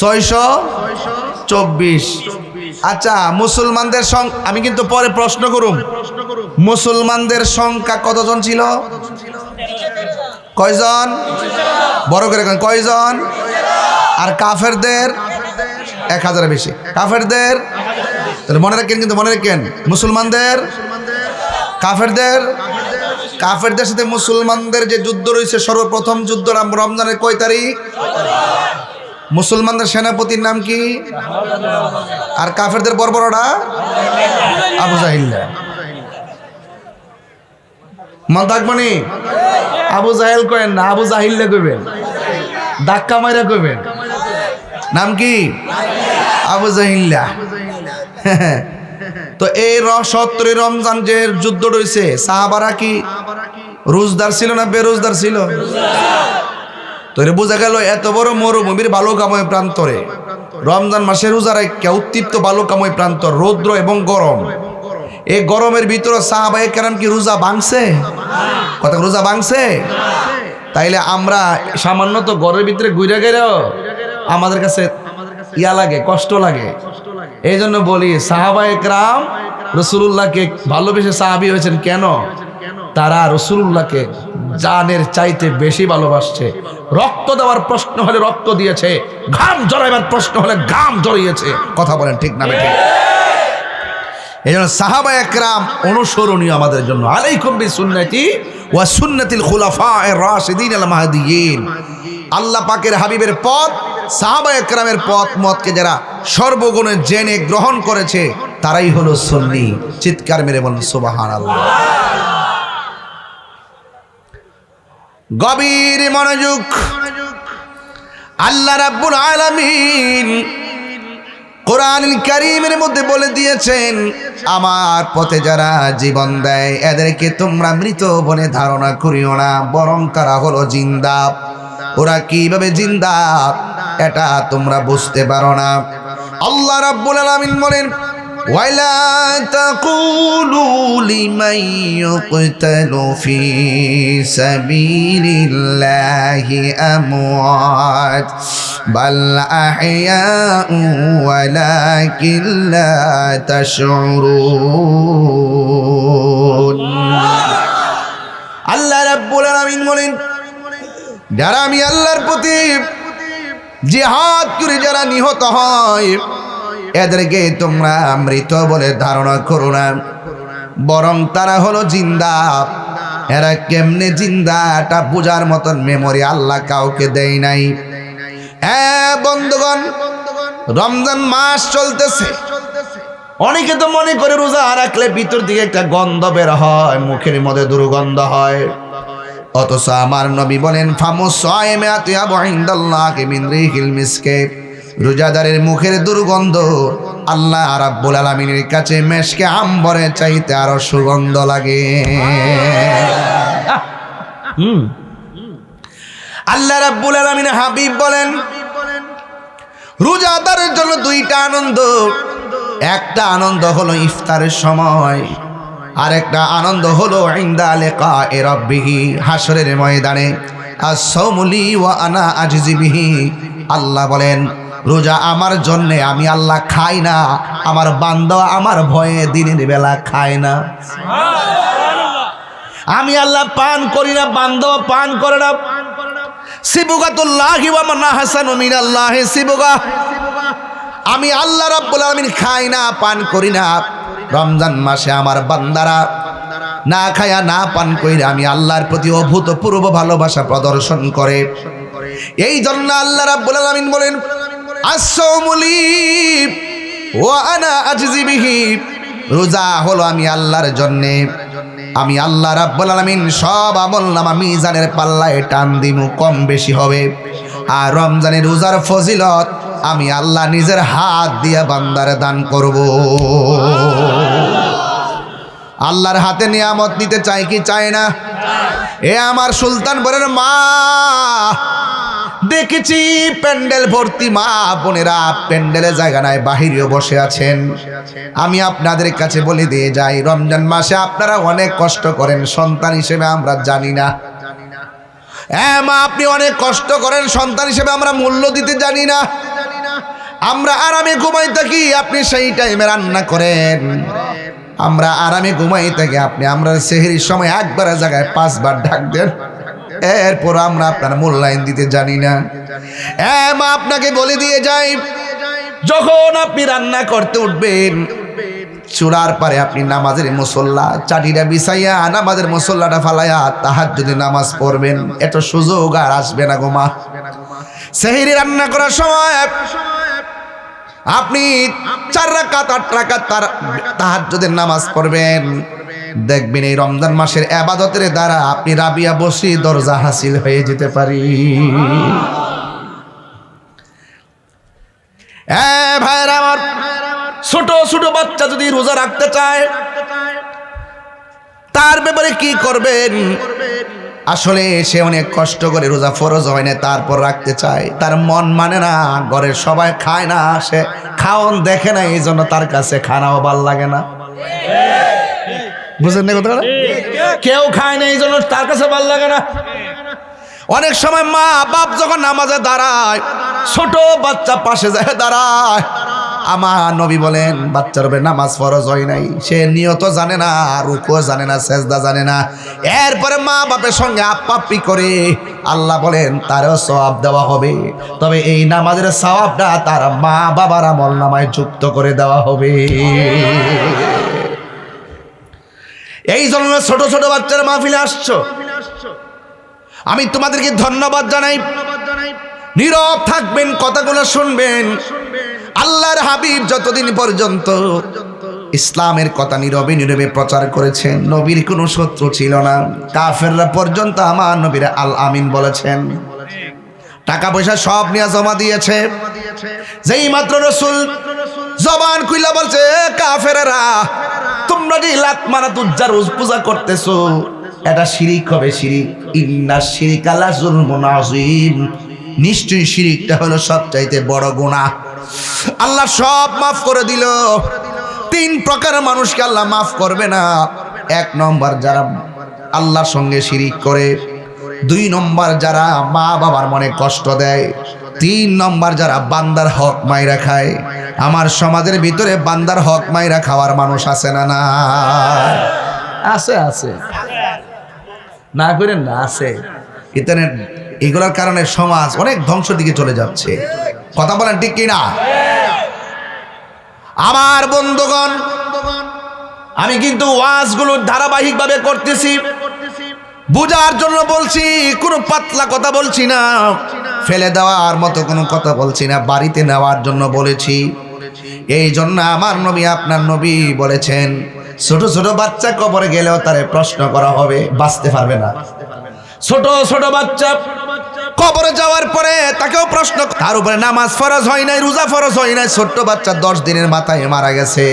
624। আচ্ছা মুসলমানদের সংখ্যা, আমি কিন্তু পরে প্রশ্ন করুম, মুসলমানদের সংখ্যা কতজন ছিল? কয়জন? বড় করে কয়জন? আর কাফেরদের 1000-এর বেশি। কাফেরদের তাহলে মনে রাখেন, কিন্তু মনে রাখেন মুসলমানদের কাফেরদের সাথে মুসলমানদের যে যুদ্ধ রয়েছে, সর্বপ্রথম যুদ্ধ রমজানের কয় তারিখ? মুসলমানদের সেনাপতির নাম কি? আর কাফেরদের বর্বরটা আবু জাহিল্লা। মন থাকবনি? আবু জাহেল কয়েন না, আবু জাহিল্লা কইবেন, ধাক্কা মাইরা কইবেন। নাম কি? আবু জাহিল্লা। তো এই 70 রমজান যে যুদ্ধ রয়েছে, সাহাবারা কি রোজদার ছিল না বেরোজদার ছিল? তো এটা বোঝা গেল এত বড় মরুভূমির বালুকাময় প্রান্তরে রমজান মাসে রোজা রাখা, উত্তপ্ত বালুকাময় প্রান্তর, রৌদ্র এবং গরম, এই গরমের ভিতরে সাহাবায়ে কেরাম কি রোজা ভাঙছে? কথা রোজা ভাঙছে? তাইলে আমরা সামান্য তো ঘরের ভিতরে ঘুরে গেলেও আমাদের কাছে ইয়া লাগে, কষ্ট লাগে। এই জন্য বলি সাহাবায়ে কেরাম রাসূলুল্লাহকে ভালোবেসে সাহাবী হয়েছেন কেন? তারা রাসূলুল্লাহকে জানের চাইতে বেশি ভালোবাসছে। রক্ত দেওয়ার প্রশ্ন হলে রক্ত দিয়েছে, ঘাম জড়াইবার প্রশ্ন হলে ঘাম জড়িয়েছে। কথা বলেন ঠিক না বেঠিক? এই জন্য সাহাবায়ে কেরাম অনুসরণীয় আমাদের জন্য। আলাইকুম বিসুন্নতি ওয়া সুন্নাতিল খুলাফায়ে রাশিদিন আল মাহদিয়িন। আল্লাহ পাকের হাবিবের পথ, সাহাবায়ে কেরামের পথ মতকে যারা সর্বগুণে জেনে গ্রহণ করেছে তারাই হলো সুন্নি। চিৎকার মেরে বলুন সুবহানাল্লাহ। গভীর মনোযোগ। আল্লাহ রাব্বুল আলামিন কোরআনুল কারীমের মধ্যে বলে দিয়েছেন, আমার পথে যারা জীবন দেয় এদেরকে তোমরা মৃত বলে ধারণা করিও না, বরং তারা হলো জিন্দা। ওরা কিভাবে জিন্দা এটা তোমরা বুঝতে পারো না। আল্লাহ রাব্বুল আলামিন বলেন, ওয়ালা তাকুলু লিমান ইউকতালু ফি সাবিলিল্লাহি আমওয়াত বাল আহইয়াউ ওয়ালাকিন লা তাশউরুন। আল্লাহ রাব্বুল আলামিন বলেন, যারা আমি আল্লাহর প্রতি জিহাদ করে যারা নিহত হয় এদেরকে তোমরা মৃত বলে ধারণা করো না, বরং তারা হলো জিন্দা। এরা কেমনে জিন্দা এটা বোঝার মতন মেমোরি আল্লাহ কাউকে দেয় নাই। বন্ধুগণ, রমজান মাস চলতেছে, অনেকে তো মনে করে রোজা রাখলে ভিতর দিকে একটা গন্ধ বের হয়, মুখের মধ্যে দুর্গন্ধ হয়। অথচ আমার নবী বলেন, ফামুসাইমে আতিয়াবু ইনদাল্লাহি মিন রিহিল মিসকে। রোজাদারের মুখের দুর্গন্ধ আল্লাহ রাব্বুল আলামিনের কাছে মেশকে আম্বরের চাইতে আরো সুগন্ধ লাগে। আল্লাহ রাব্বুল আলামিন হাবিব বলেন, রোজাদারের জন্য দুইটা আনন্দ। একটা আনন্দ হলো ইফতারের সময়, আর একটা আনন্দ হলো ইনদা লিকায়ে রাব্বিহি, হাসরের ময়দানে। আস-সাওমু লি ওয়া আনা আজজি বিহি। আল্লাহ বলেন, রোজা আমার জন্য, আমি আল্লাহ খাই না, আমার বান্দা আমার ভয়ে দিনের বেলা খায় না। আমি আল্লাহ পান করি না, বান্দা পান করে না। সিবগাতুল্লাহি ওয়া মান আহসানু মিনাল্লাহি সিবগা। আমি আল্লাহ রাব্বুল আলামিন খাই না, পান করি না। রমজান মাসে আমার বান্দারা না খায়া না পান কইরা আমি আল্লাহর প্রতি অভূতপূর্ব ভালোবাসা প্রদর্শন করে। এই জন্য আল্লাহ রাব্বুল আলামিন বলেন, আসসাওমু লি ওয়া আনা আজজি বিহি, রোজা হলো আমি আল্লাহর জন্যে, আমি আল্লাহ রাব্বুল আলামিন সব আমলনামা মিজানের পাল্লায় টান দিমু, কম বেশি হবে। আর রমজানের রোজার ফজিলত আমি আল্লাহ নিজের হাত দিয়া বান্দারে দান করব। আল্লাহর হাতে নিয়ামত নিতে চাই কি চায় না? এ আমার সুলতানপুরের মা, দেখেছি প্যান্ডেল ভর্তি মা বোনেরা, প্যান্ডেলে জায়গা নাই, বাহিরেও বসে আছেন। আমি আপনাদের কাছে বলে দিয়ে যাই, রমজান মাসে আপনারা অনেক কষ্ট করেন, সন্তান হিসেবে আমরা জানি না। হ্যাঁ মা, আপনি অনেক কষ্ট করেন, সন্তান হিসেবে আমরা মূল্য দিতে জানি না। আমরা আরামে ঘুমাই থাকি, আপনি সেই টাইমে রান্না করেন। আমরা আরামে ঘুমাই থাকি, আপনি আমরা সেহরির সময় একবার জায়গায় 5 বার ডাক দেন, এরপর আমরা আপনার মূল্যায়ন দিতে জানি না। হ্যাঁ মা, আপনাকে বলে দিয়ে যাই, যখন আপনি রান্না করতে উঠবেন, চূড়ার পারে আপনি নামাজের মুসল্লা চাটিটা বিছাইয়া নামাজের মুসল্লাটা ফালাইয়া তাহাজ্জুদে নামাজ পড়বেন। এত সুযোগ আর আসবে না গো মা। সেহরি রান্না করার সময় আপনি 4 রাকাত 8 রাকাত তাহাজ্জুদের নামাজ পড়বেন। দেখবেন এই রমজান মাসের ইবাদতের দ্বারা আপনি রাবিয়া বসি দরজা হাসিল হয়ে যেতে পারি। ভাইরা আমার, ছোট ছোট বাচ্চা যদি রোজা রাখতে চায়, তার ব্যাপারে কি করবেন? আসলে সে অনেক কষ্ট করে, রোজা ফরজ হয় না, তারপর রাখতে চায়, তার মন মানে না, ঘরের সবাই খায় না, সে খাওন দেখে না, এই জন্য তার কাছে খানাও ভাল লাগে না। বুঝলেন না কথাটা? কেউ খায় না, এই জন্য তার কাছে ভাল লাগে না। অনেক সময় মা বাপ যখন নামাজে দাঁড়ায়, ছোট বাচ্চা পাশে যায় দাঁড়ায়, আমার নবী বলেন বাচ্চার উপরে নামাজ ফরজ হয় নাই, সে নিয়ত জানে না, রুকুও জানে না, সেজদা জানে না, এরপরে মা বাপের সঙ্গে আপ্পাপ্পি করে, আল্লাহ বলেন তারও সওয়াব দেওয়া হবে, তবে এই নামাজের সওয়াবটা তার মা বাবার আমলনামায় যুক্ত করে দেওয়া হবে। এই জন্য ছোট ছোট বাচ্চারা মাহফিলে আসছো, আমি তোমাদেরকে ধন্যবাদ জানাই। নীরব থাকবেন, কথাগুলো শুনবেন। আল্লাহর হাবিব যতদিন পর্যন্ত ইসলামের কথা নীরবে নীরবে প্রচার করেছেন, নবীর কোনো শত্রু ছিল না। কাফেররা পর্যন্ত আমার নবীর আল আমিন বলেছেন, টাকা পয়সা সব নিয়ে জমা দিয়েছে। যেই মাত্র রাসূল জবান খুইলা বলছে, কাফেররা তোমরা যে লাত মানাত উজ্জার পূজা করতেছো, এটা শিরিক হবে, শিরিক। ইন্না শিরিকা লা যুলমুন আযীম, নিশ্চয়ই শিরিকটা হলো সবচাইতে বড় গুনাহ। আল্লাহ সব মাফ করে দিল। 3 প্রকারের মানুষকে আল্লাহ মাফ করবে না। 1 নম্বর যারা আল্লাহর সঙ্গে শিরিক করে, 2 নম্বর যারা মা বাবার মনে কষ্ট দেয়, 3 নম্বর যারা বান্দার হক মাইরা খায়। আমার সমাজের ভিতরে বান্দার হক মাইরা খাওয়ার মানুষ আছে না? না আছে, আছে না করেন না, আছে। ইন্টারনেট এগুলোর কারণে সমাজ অনেক ধ্বংসের দিকে চলে যাচ্ছে। কথা বলেন ঠিক কিনা? আমার বন্ধুগণ, আমি কিন্তু ওয়াজগুলো ধারাবাহিকভাবে করতেছি, বুঝার জন্য বলছি, কোনো পাতলা কথা বলছি না, ফেলে দেওয়ার মতো কোনো কথা বলছি না, বাড়িতে নেওয়ার জন্য বলেছি। এই জন্য আমার নবী, আপনার নবী বলেছেন, ছোট ছোট বাচ্চা কবরে গেলেও তারে প্রশ্ন করা হবে, বাঁচতে পারবে না। ছোট ছোট বাচ্চা কবরে যাওয়ার পরে তাকেও প্রশ্ন, তার উপরে নামাজ ফরজ হয় নাই, রোজা ফরজ হয় নাই, ছোট্ট বাচ্চা 10 দিনের মাথায় মারা গেছে,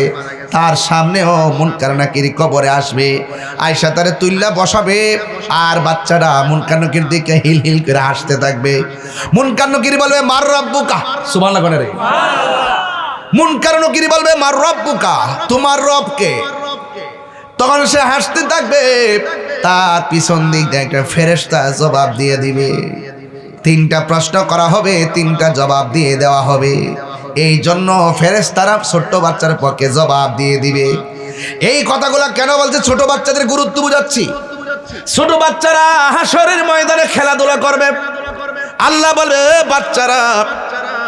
তার সামনেও মুনকার নাকির কবরে আসবে, আয়েশা তারে তুল্লা বসাবে, আর বাচ্চাটা মুনকার নাকির দিকে হিল হিল করে হাসতে থাকবে। মুনকার নাকির বলবে মার রব্বুকা, সুবহানাল্লাহ কোনে রে, মুনকার নাকির বলবে মার রব্বুকা, তোমার রব কে? তখন সে হাসতে থাকবে, তার পিছন দিক দিয়ে একটা ফেরেশতা জবাব দিয়ে দিবে। 3টা প্রশ্ন করা হবে, 3টা জবাব দিয়ে দেওয়া হবে। এই জন্য ফেরেশতারা ছোট্ট বাচ্চার পক্ষে জবাব দিয়ে দিবে। এই কথাগুলো কেন বলছে? ছোট বাচ্চাদের গুরুত্ব বুঝাচ্ছি। ছোট বাচ্চারা হাসরের ময়দানে খেলাধুলা করবে। আল্লাহ বলে, বাচ্চারা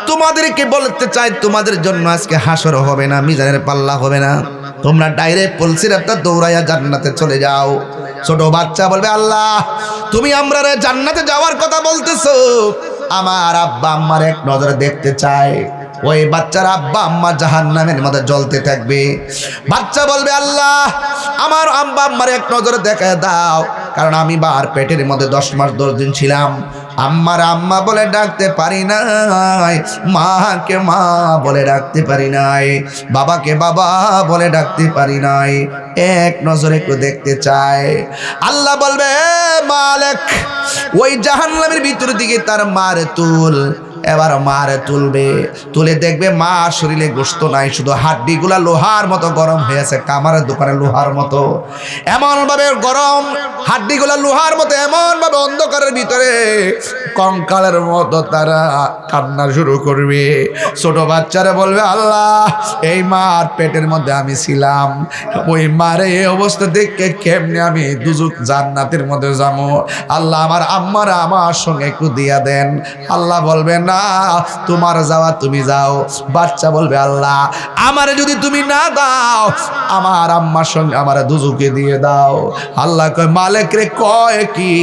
তোমাদেরকে বলতে চাই, তোমাদের জন্য আজকে হাসর হবে না, মিজানের পাল্লা হবে না, তোমরা ডাইরেক্ট পুলসিরাতটা দৌড়াইয়া জান্নাতে চলে যাও। ছোট বাচ্চা বলবে, আল্লাহ তুমি আমরা জান্নাতে যাওয়ার কথা বলতেছো, আমার আব্বা আম্মার এক নজরে দেখতে চায়। ওই বাচ্চার আব্বা আম্মা জাহান্নামের মধ্যে জ্বলতে থাকবে। বাচ্চা বলবে, আল্লাহ আমার আব্বা আম্মার এক নজরে দেখায় দাও, কারণ আমি বার পেটের মধ্যে 10 মাস 10 দিন ছিলাম। আম্মার আম্মা বলে ডাকতে পারি নাই, মাকে মা বলে ডাকতে পারি নাই, বাবাকে বাবা বলে ডাকতে পারি নাই। এক নজরে একটু দেখতে চায়। আল্লাহ বলবে, মালিক ওই জাহান্নামের ভিতর দিকে তার মারে তুল। এবার মারে তুলবে, তুলে দেখবে মা শরীরে গোশত নাই, শুধু হাড্ডিগুলা লোহার মতো গরম হয়েছে, কামারের দোকানে লোহার মতো এমন ভাবে গরম, হাড্ডিগুলা লোহার মতো এমন ভাবে অন্ধকারের ভিতরে কঙ্কালের মতো তারা কান্না শুরু করবে। ছোট বাচ্চারা বলবে, আল্লাহ এই মার পেটের মধ্যে আমি ছিলাম, ওই মারে এই অবস্থা দেখে কেমনে আমি দুজক জান্নাতের মধ্যে যাবো। আল্লাহ আমার আম্মারা আমার সঙ্গে একটু দিয়া দেন। আল্লাহ বলবে, না তোমার যাওয়া তুমি যাও। বাচ্চা বলবে, আল্লাহ আমারে যদি তুমি না দাও, আমার আম্মার সঙ্গে আমার দুজকে দিয়ে দাও। আল্লাহ কয়, মালিক রে কয় কি?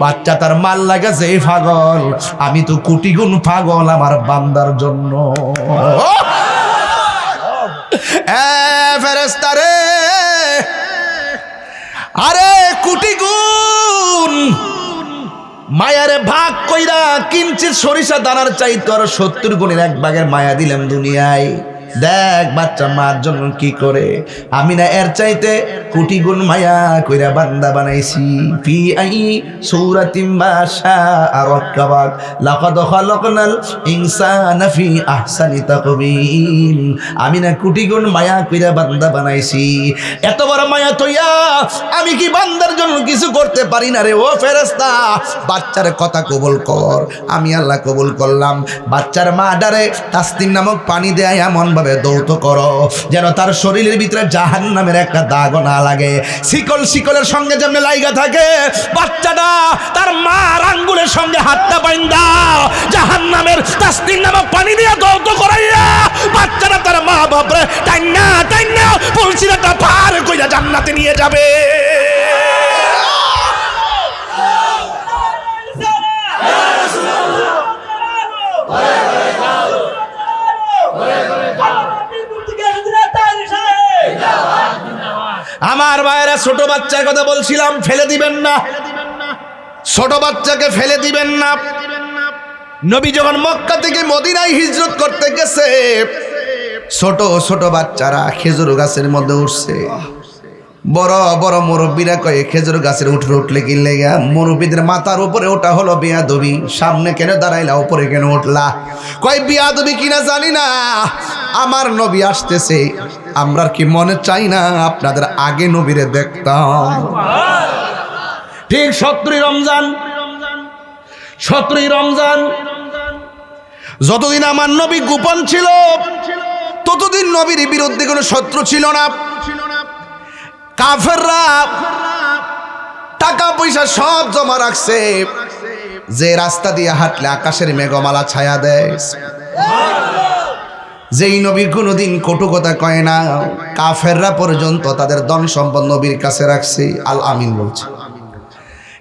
বাচ্চা তার মাল লাগাছে পাগল, আমি তো কোটি গুণ পাগল আমার বান্দার জন্য। ফেরেশতা রে, আরে কোটি গুণ মায়ারে ভাগ কইরা কিঞ্চিত সরিষা দানার চাইতো আর 70 গুণের 1 ভাগের মায়া দিলাম দুনিয়ায়। দেখ বাচ্চা মার জন্য কি করে, আমি না এর চাইতে কোটি গুণ মায়া কইরা বান্দা বানাইছি। ফি আই সূরাতিন মাশা আরাকাবাক লাকাদ খালাকনাল ইনসানা ফি আহসানি তাকবীম। আমি না কোটি গুণ মায়া কইরা বান্দা বানাইছি। এত বড় মায়া তৈয়া আমি কি বান্দার জন্য কিছু করতে পারি না রে? ও ফেরেশতা, বাচ্চার কথা কবুল কর। আমি আল্লাহ কবুল করলাম। বাচ্চার মা ডারে তাসনিম নামক পানি দেয় এমন ভাবে দৌত করো যেন তার শরীরের ভিতরে জাহান্নামের একটা দাগ না লাগে। শিকলের সঙ্গে যেমন লাইগা থাকে, বাচ্চাটা তার মার আঙ্গুলের সঙ্গে হাতটা বাইন্দা জাহান্নামের তাসনিম নামক পানি দিয়ে দৌত করাইয়া বাচ্চাটা তার মা বাপরে টাইনা পুলসিরাটা পার কইরা জান্নাতে নিয়ে যাবে। আমার ভাইয়েরা, ছোট বাচ্চার কথা বলছিলাম, ফেলে দিবেন না, ছোট বাচ্চাকে ফেলে দিবেন না। নবী যখন মক্কা থেকে মদিনায় হিজরত করতে গেছে, ছোট ছোট বাচ্চারা খেজুর গাছের মধ্যে উঠছে। বড় বড় মুরব্বীরা কয়ে খেজুর গাছের উঠলে কি লেগা? মুরব্বীদের মাথার উপরে ওটা হলো বিয়াদবি। সামনে কেন দাঁড়াইলা, উপরে কেন উঠলা? কয় বিয়াদবি কিনা জানি না, আমার নবী আসতেছে, আমরা কি মনে চাই না আপনাদের আগে নবীরে দেখতাম? ঠিক 17ই রমজান যতদিন আমার নবী গোপন ছিল, ততদিন নবীর বিরুদ্ধে কোনো শত্রু ছিল না। কাফেররা টাকা পয়সা সব জমা রাখছে, যে রাস্তা দিয়ে হাঁটলে আকাশের মেঘমালা ছায়া দেয়। যেই নবী কোনোদিন কটু কথা কয় না, কাফেররা পর্যন্ত তাদের ধন সম্পদ নবীর কাছে রাখছে। আল আমিন বলছে,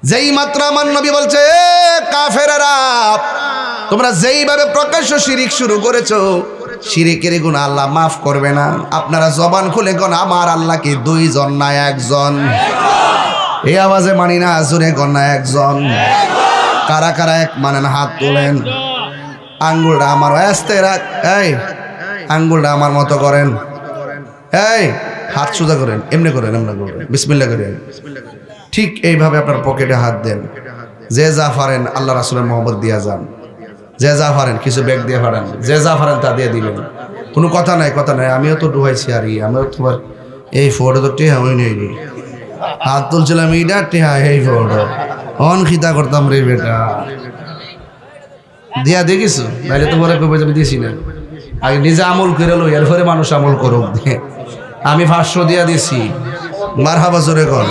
যেই মাত্র আমার নবী বলছে, কাফেররা তোমরা যেইভাবে প্রকাশ্য শিরিক শুরু করেছো, শিরিকের গুনাহ আল্লাহ মাফ করবে না। আপনারা জবান খুলে কোন আমার আল্লাহ কি 2 জন না 1 জন? এই আওয়াজে মানি না, জোরে কোন না 1 জন? কারা কারা এক মানেন হাত তোলেন। আঙ্গুলটা আমার আস্তে রাখ, এই আঙ্গুলটা আমার মতো করেন, এই হাত সোজা করেন, এমনি করেন, এমনি করেন, বিসমিল্লাহ করেন। ঠিক এইভাবে আপনার পকেটে হাত দেন। যে যা পারেন আল্লাহ রাসূলের মহব্বত দিয়া যান। যে যা পারেন কিছু ব্যাগ দিয়ে পারেন, যে যা পারেন তা দিয়ে দিবেন। কোনো কথা নাই। আমিও তো ডুবাইছি, আর আমিও তোমার এই ফটো তো টেহা হই নাই, হাত তুলছিলাম এইটা টেহা, এই ফটো অন খিতা করতাম রে বেটা, দিয়া দেখিস নাইলে তোমার আমি দিয়েছি না। আগে নিজে আমল করে লো, এরপরে মানুষ আমল করুক। আমি 500 দিয়া দিছি। মারহাবা জোরে কর,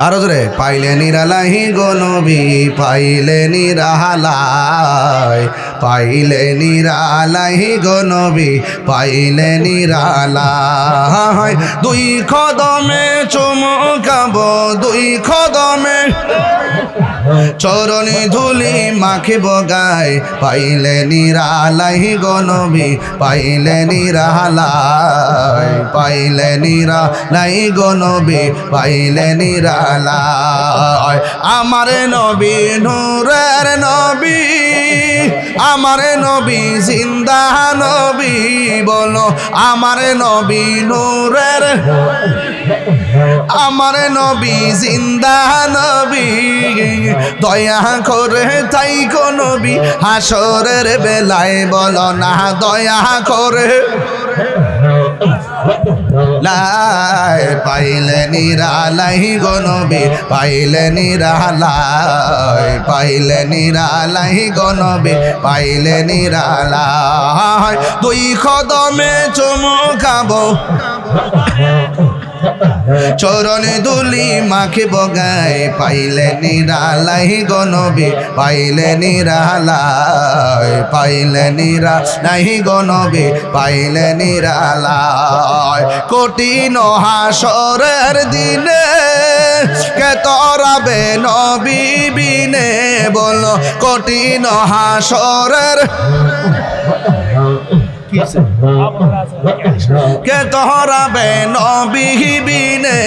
আরো জোরে। পাইলে নিরালাহি গো নবী, পাইলে নিরালায়, পাইলে নিরালাই গো নবী পাইলে নিরালাই দুই কদমে চুমুকাবো দুই কদমে চরণে ধুলি মাখিব গায় পাইলে নিরালাই গো নবী পাইলে নিরালাই পাইলে নিরালাই গো নবী পাইলে নিরালাই আমার নবী নূরের নবী আমার নবী জিন্দা নবী বলো আমার নবী নূরের আমার নবী জিন্দা নবী দয়া করে তাই গো নবী হাসরের বেলায় বলো না দয়া করে লাই পাইলে নিরালাই গো নবী পাইলে নিরালাই পাইলে নিরালাই গো নবী পাইলে নিরালাই দুই কদমে চুমুকাবো চরণে দুলি মাখিব গায় পাইলে নিরালাই গো নবী পাইলে নিরালাই পাইলে নিরালাই গো নবী পাইলে নিরালাই কঠিন হাসরের দিনে কে তরাবে নবী বিনে বলো কঠিন হাসরের কে তোহরাবে নবী বিনে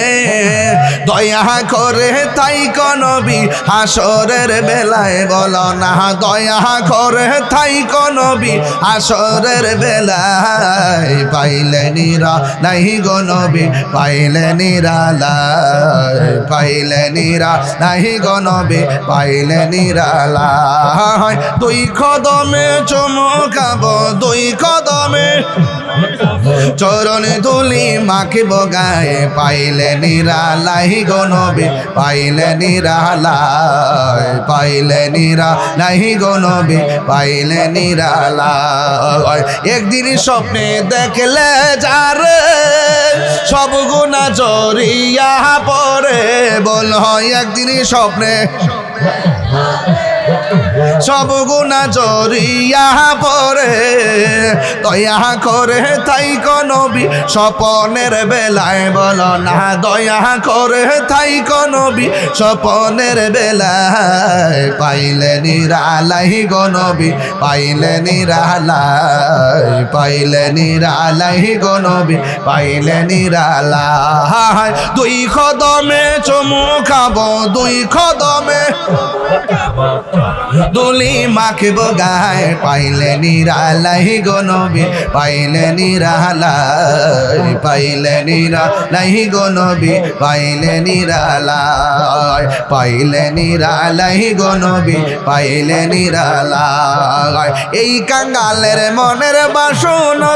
দয়া করে তাই কো নবী হাসরের বেলায় বলো না দয়া করে তাই কো নবী হাসরের বেলায় পাইলে নিরালাই গো নবী পাইলে নিরালাই পাইলে নিরালাই গো নবী পাইলে নিরালাই দুই কদমে চুমুকাবো দুই কদমে চরণে ধুলি মাখিব গায়ে পাইলে নিরালাই গো নবী পাইলে নিরালাই পাইলে নিরালাই গো নবী পাইলে নিরালাই একদিন স্বপ্নে দেখলে যারে সব গুনাহ জড়িয়া পড়ে বল একদিন স্বপ্নে সব গুনাহ জড়িয়া পড়ে দয়া করে তাই কো নবী স্বপনের বেলায় বলো না দয়া করে তাই কো নবী স্বপনের বেলায় পাইলে নিরালাই গো নবী পাইলে নিরালাই পাইলে নিরালাই গো নবী পাইলে নিরালাই দুই কদমে চুমুকাবো দুই কদমে দুলি মাখিব গায় পাইলে নিরালাই গো নবী পাইলে নিরালাই পাইলে নিরালাই গো নবী পাইলে নিরালাই পাইলে নিরালাই গো নবী পাইলে নিরালাই এই কাঙ্গালের মনের বাসনা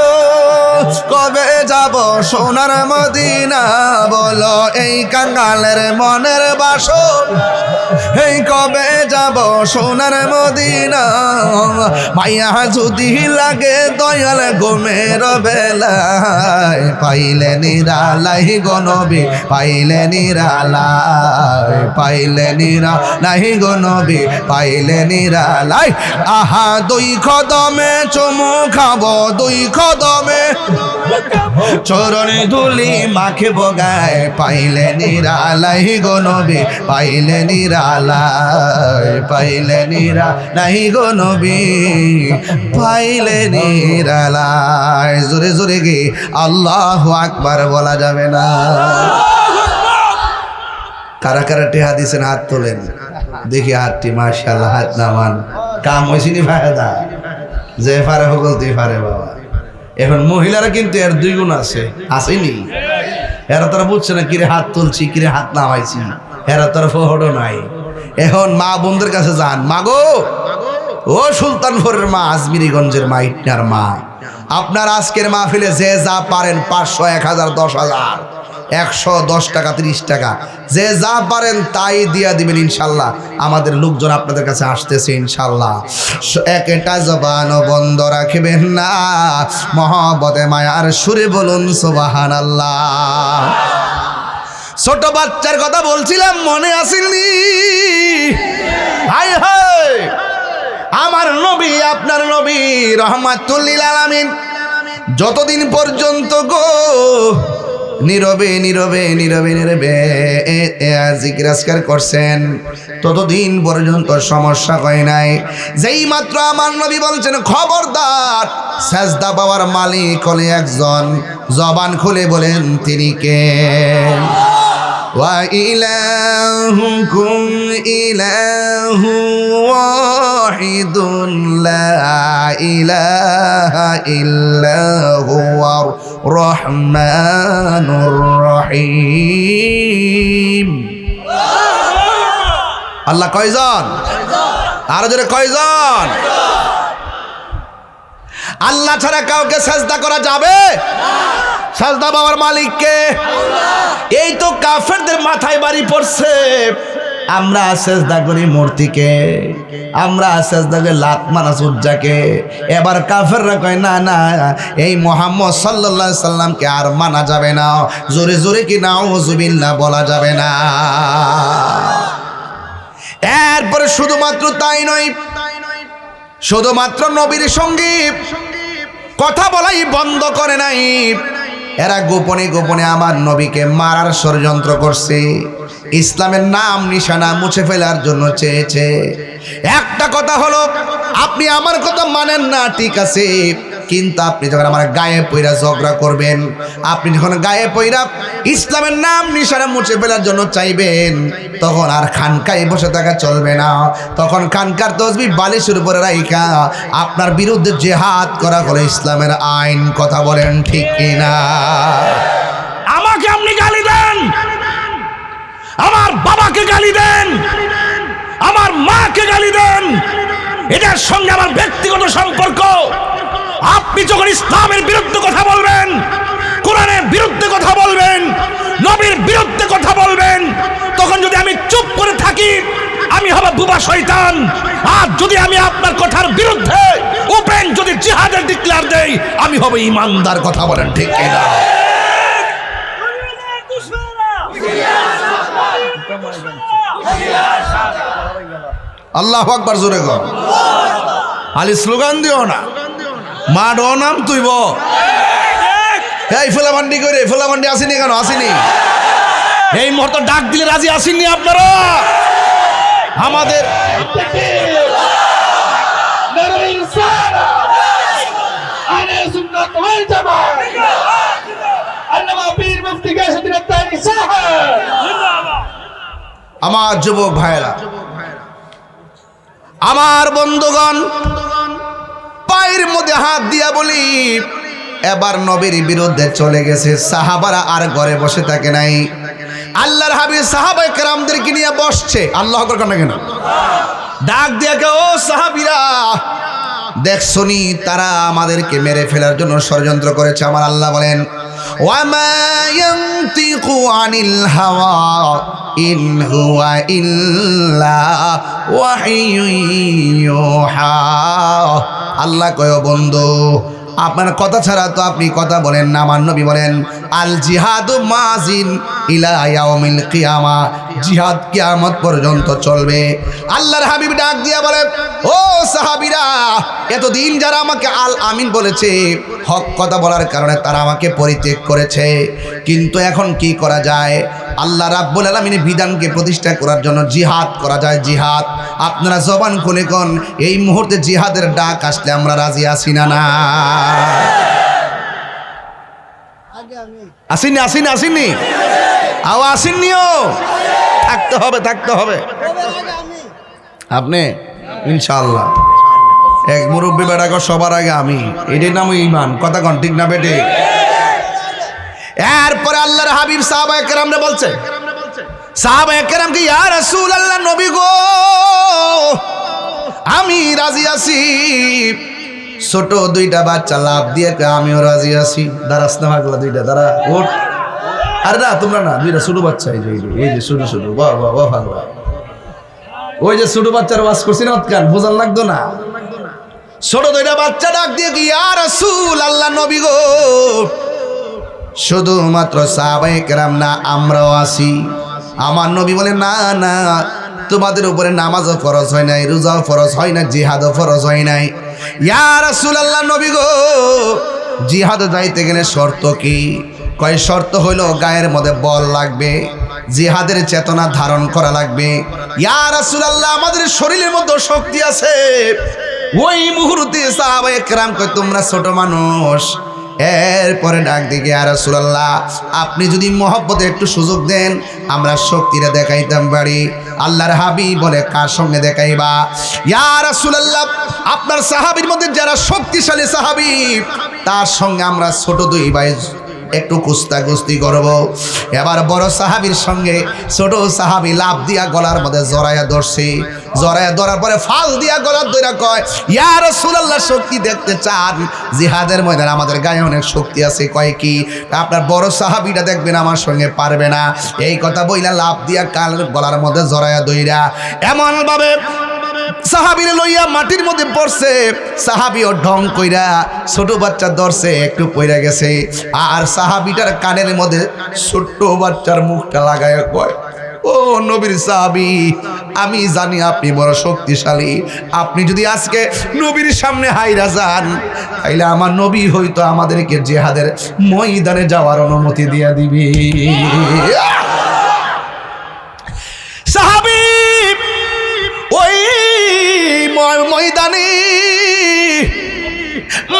কবে যাব সোনার মদিনা বলো এই কাঙ্গালের মনের বাসনা এই কবে যাব সোনার মদিনা মাইয়া যদি লাগে দয়াল ঘুমের বেলায় পাইলে নিরালাই গো নবী পাইলে নিরালাই পাইলে নিরালাই গো নবী পাইলে নিরালাই আহা দুই কদমে চুমুকাবো দুই কদমে চরণে ধুলি মাখিব গায় পাইলে নিরালাই গো নবী পাইলে নিরালাই পাইলে নিরালাই গো নবী পাইলে নিরালাই জোরে জোরে গে আল্লাহু আকবার বলা যাবে না কারা কারা টেহা দিছেন হাত তোলেন দেখি হাতটি মাশাআল্লাহ হাত নামান কাম হইছিনি ফায়দা যে পারে হগলতে পারে বাবা এখন মহিলারা কিন্তু এর দুই গুণ আছে আসেনি এরা তারা বুঝছে না কিরে হাত তুলছি কিরে হাত নামাইছি এরা তার ফহড় নাই এখন মা বোনদের কাছে যান মা গো ও সুলতানপুরের মা আজমিরিগঞ্জের মা ইটনার মা আপনার আজকের মাহফিলে যে যা পারেন 500 1000 10000 110 টাকা 30 টাকা যে যা পারেন তাই দিয়া দিবেন ইনশাল্লাহ আমাদের লোকজন আপনাদের কাছে আসতেছে ইনশাল্লাহ একটা জবান বন্ধ রাখবেন না মহব্বতে মায়ার সুরে বলুন সুবহানাল্লাহ ছোট বাচ্চার কথা বলছিলাম মনে আসেনি হায় হায় আমার নবী আপনার নবী রহমাতুল লিল আলামিন যতদিন পর্যন্ত গো নীরবে নীরবে নীরবে নীরবে জিকির আজকার করছেন ততদিন পর্যন্ত সমস্যা হয় নাই। যেই মাত্র আমার নবী বলছেন খবরদার, সেজদা পাওয়ার মালিক হলে একজন, জবান খুলে বলেন তিনি কে? ওয়া ইলাহুকুম ইলাহু ওয়াহিদুন লা ইলাহা ইল্লা হুয়ার রহমানুর রহিম। আল্লাহ কয়জন? আরো জোরে কয়জন? আল্লাহ ছাড়া কাউকে সেজদা করা যাবে? সেজদা পাওয়ার মালিক কে? এই তো কাফেরদের মাথায় বাড়ি পড়ছে। আমরা সেজদা করি মূর্তিকে, আমরা সেজদা করি লাত মানা সূর্যকে। এবার কাফেররা কয় না না, এই মুহাম্মদ সাল্লাল্লাহু আলাইহি সাল্লামকে আর মানা যাবে না, জোরে জোরে কি নাউযুবিল্লাহ বলা যাবে না। এরপরে শুধুমাত্র তাই নয়, শুধুমাত্র নবীর সঙ্গে কথা বলাই বন্ধ করে নাই, এরা গোপনে গোপনে আমার নবীকে মারার ষড়যন্ত্র করছে, ইসলামের নাম নিশানা মুছে ফেলার জন্য চেয়েছে। একটা কথা হলো, আপনি আমার কথা মানেন না ঠিক আছে, কিন্তু আপনি যখন আমার গায়ে পইরা ঝগড়া করবেন, আপনি যখন গায়ে পইরা ইসলামের নাম নিশানা মুছে ফেলার জন্য চাইবেন, তখন আর খানকায় বসে থাকা চলবে না। তখন খানকার তসবিহ বালিশের উপরে রাইখা আপনার বিরুদ্ধে জিহাদ করা হলো ইসলামের আইন। কথা বলেন ঠিক কিনা? আমাকে আপনি গালি দেন, আমার বাবাকে গালি দেন, আমার মাকে গালি দেন, এটার সঙ্গে আমার ব্যক্তিগত সম্পর্ক। আপনি যখন ইসলামের বিরুদ্ধে কথা বলবেন, কোরআনের বিরুদ্ধে কথা বলবেন, নবীর বিরুদ্ধে কথা বলবেন, তখন যদি আমি চুপ করে থাকি আমি হব বুবা শয়তান। আর যদি আমি আপনার কথার বিরুদ্ধে ওপেন যদি জিহাদের ডিক্লেয়ার দেই, আমি হব ইমানদার। কথা বলেন ঠিক কিনা? আল্লাহু আকবার, জোরে কর। আলি স্লোগান দিও না, মাডো নাম তুইব। এই ফুলাবান্ডি করে, ফুলাবান্ডি আসেনি কেন? আসেনি এই মুহূর্তে ডাক দিলে রাজি আসেননি আপনারা? আমাদের আমার যুবক ভাইরা, আমার বন্ধুগণ, পায়ের মধ্যে হাত দিয়া বলি, এবার নবীর বিরুদ্ধে চলে গেছে। সাহাবারা আর ঘরে বসে থাকে নাই, আল্লাহর হাবিব সাহাবায়ে কেরামদেরকে নিয়ে বসছে। আল্লাহ আকবার কেন কেন ডাক দিয়া কে, ও সাহাবীরা দেখছনি, তারা আমাদেরকে মেরে ফেলার জন্য ষড়যন্ত্র করেছে। আমার আল্লাহ বলেন, ওয়ামা ইয়ানতিকু আনিল হাওয়া ইন হুয়া ইল্লা ওয়াহিয়ুন ইউহা। আল্লাহ কয়, বন্ধু আপনার কথা ছাড়া তো আপনি কথা বলেন না। আমার নবী বলেন, আল জিহাদু মাজিন ইলা ইয়াউমিল কিয়ামা, জিহাদ কিয়ামত পর্যন্ত চলবে। আল্লাহর হাবিব ডাক দিয়া বলে, ও সাহাবীরা, এতদিন যারা আমাকে আল আমিন বলেছে, হক কথা বলার কারণে তারা আমাকে পরিত্যাগ করেছে, কিন্তু এখন কি করা যায়? আল্লাহ রাব্বুল আলামিনের বিধানকে প্রতিষ্ঠা করার জন্য জিহাদ করা যায়। জিহাদ আপনারা জবান খুলে কোন, এই মুহূর্তে জিহাদের ডাক আসলে আমরা রাজি আছি না? না আসেননি? আসেননি? আসেননি? আও আসেননিও? থাকতে হবে, থাকতে হবে। আপনি ইনশাআল্লাহ এক মুরব্বী বেড়াকে সবার আগে আমি, এটার নাম ঈমান। কথা কন ঠিক না বেটে? এরপরে আল্লাহর হাবিব সাহাবায়ে কেরামরা বলছে, সাহাবায়ে কেরাম কি, ইয়া রাসূলুল্লাহ, নবী গো, আমি রাজি আছি। ছোট দুইটা বাচ্চা লাভ দিয়ে আমিও রাজি আছি। দাঁড়াস না ভাগলা, দুইটা দাঁড়া, ওঠ। আরে না, তোমরা না, দুইটা ছোট বাচ্চা, এই যে ছোট ছোট, বাহ বাহ বাহ, ভালো। ওই যে ছোট বাচ্চার ওয়াজ করছি না, অতকান বোঝান লাগতো না? ছোট দুইটা বাচ্চা ডাক দিয়ে কি, ইয়া রাসূলুল্লাহ, নবী গো, শুধুমাত্র সাহাবায়ে কেরাম না, আমরাও আছি। আমার নবী বলে, না না, তোমাদের উপরে নামাজও ফরজ হয় নাই, রোজাও ফরজ হয় না, জিহাদও ফরজ হয় নাই। ইয়া রাসূলুল্লাহ, নবী গো, জিহাদে যাইতে গেলে শর্ত কি? কয় শর্ত হইল গায়ের মধ্যে বল লাগবে, জিহাদের চেতনা ধারণ করা লাগবে। ইয়া রাসূলুল্লাহ, আমাদের শরীরের মধ্যে শক্তি আছে। ওই মুহূর্তে সাহাবায়ে কেরাম কয় তোমরা ছোট মানুষ। এরপরে ডাক দিকে, ইয়া রাসূলুল্লাহ, আপনি যদি মহব্বতে একটু সুযোগ দেন আমরা শক্তিটা দেখাইতাম পারি। আল্লাহর হাবিব বলে, কার সঙ্গে দেখাইবা? ইয়া রাসূলুল্লাহ, আপনার সাহাবীর মধ্যে যারা শক্তিশালী সাহাবী তার সঙ্গে আমরা ছোট দুই ভাই একটু কুস্তাকুস্তি করব। এবার বড় সাহাবীর সঙ্গে ছোট সাহাবী লাভ দিয়া গলার মধ্যে জড়াইয়া ধরছে। জড়াইয়া ধরার পরে ফাল দিয়া গলার ধরে কয়, ইয়া রাসূলুল্লাহ, শক্তি দেখতে চান? জিহাদের ময়দানে আমাদের গায়ে অনেক শক্তি আছে। কয় কি? আপনার বড় সাহাবীটা দেখবেন আমার সঙ্গে পারবে না। এই কথা বইলা লাভ দিয়া গলার মধ্যে জড়াইয়া ধইরা এমন ভাবে সাহাবীরে লইয়া মাটির মধ্যে পড়ছে। সাহাবীও ঢং কইরা ছোট বাচ্চা ধরছে, একটু পইরা গেছে। আর সাহাবীটার কানের মধ্যে ছোট্ট বাচ্চার মুখটা লাগায়া কয়, ও নবীর সাহাবী, আমি জানি আপনি বড় শক্তিশালী। আপনি যদি আজকে নবীর সামনে হাইরা যান তাইলে আমার নবী হয়তো আমাদেরকে জিহাদের ময়দানে যাওয়ার অনুমতি দিয়া দিবে। সাহাবী ওই ময়দানে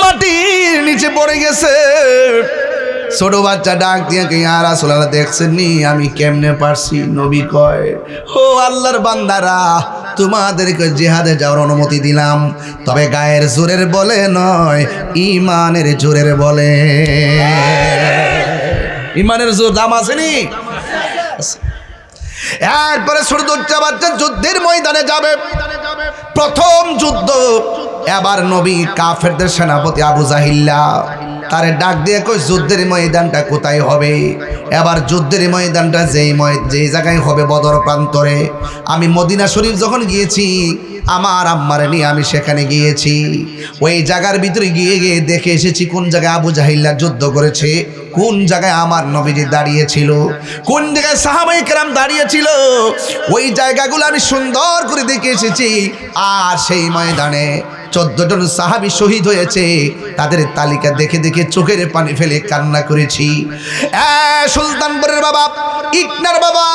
মাটির নিচে পড়ে গেছে। ছোট বাচ্চা ডাক দিয়ে, ইয়া রাসূলুল্লাহ, দেখছেন নি আমি কেমনে পারছি? নবী কয়, ও আল্লাহর বান্দারা, তোমাদেরকে জিহাদে যাওয়ার অনুমতি দিলাম, তবে গায়ের জোরের বলে নয়, ইমানের জোরের বলে। ইমানের জোর দাম আসেনি? এরপরে ছোট বাচ্চা যুদ্ধের ময়দানে যাবে। প্রথম যুদ্ধ। এবার নবী কাফেরদের সেনাপতি আবু জাহিল্লা তারে ডাক দিয়ে কই, যুদ্ধের ময়দানটা কোথায় হবে? এবার যুদ্ধের ময়দানটা যেই জায়গায় হবে বদর প্রান্তরে। আমি মদিনা শরীফ যখন গিয়েছি আমার আম্মারে নিয়ে আমি সেখানে গিয়েছি। ওই জায়গার ভিতরে গিয়ে দেখে এসেছি কোন জায়গায় আবু জাহিল্লা যুদ্ধ করেছে, কোন জায়গায় আমার নবীজি দাঁড়িয়েছিল, কোন জায়গায় সাহাবায়ে কেরাম দাঁড়িয়েছিল। ওই জায়গাগুলো আমি সুন্দর করে দেখে এসেছি। আর সেই ময়দানে 14 জন সাহাবী শহীদ হয়েছে, তাদের তালিকা দেখে দেখে চোখের পানি ফেলে কান্না করেছি। সুলতানপুরের বাবা, ইকনার বাবা,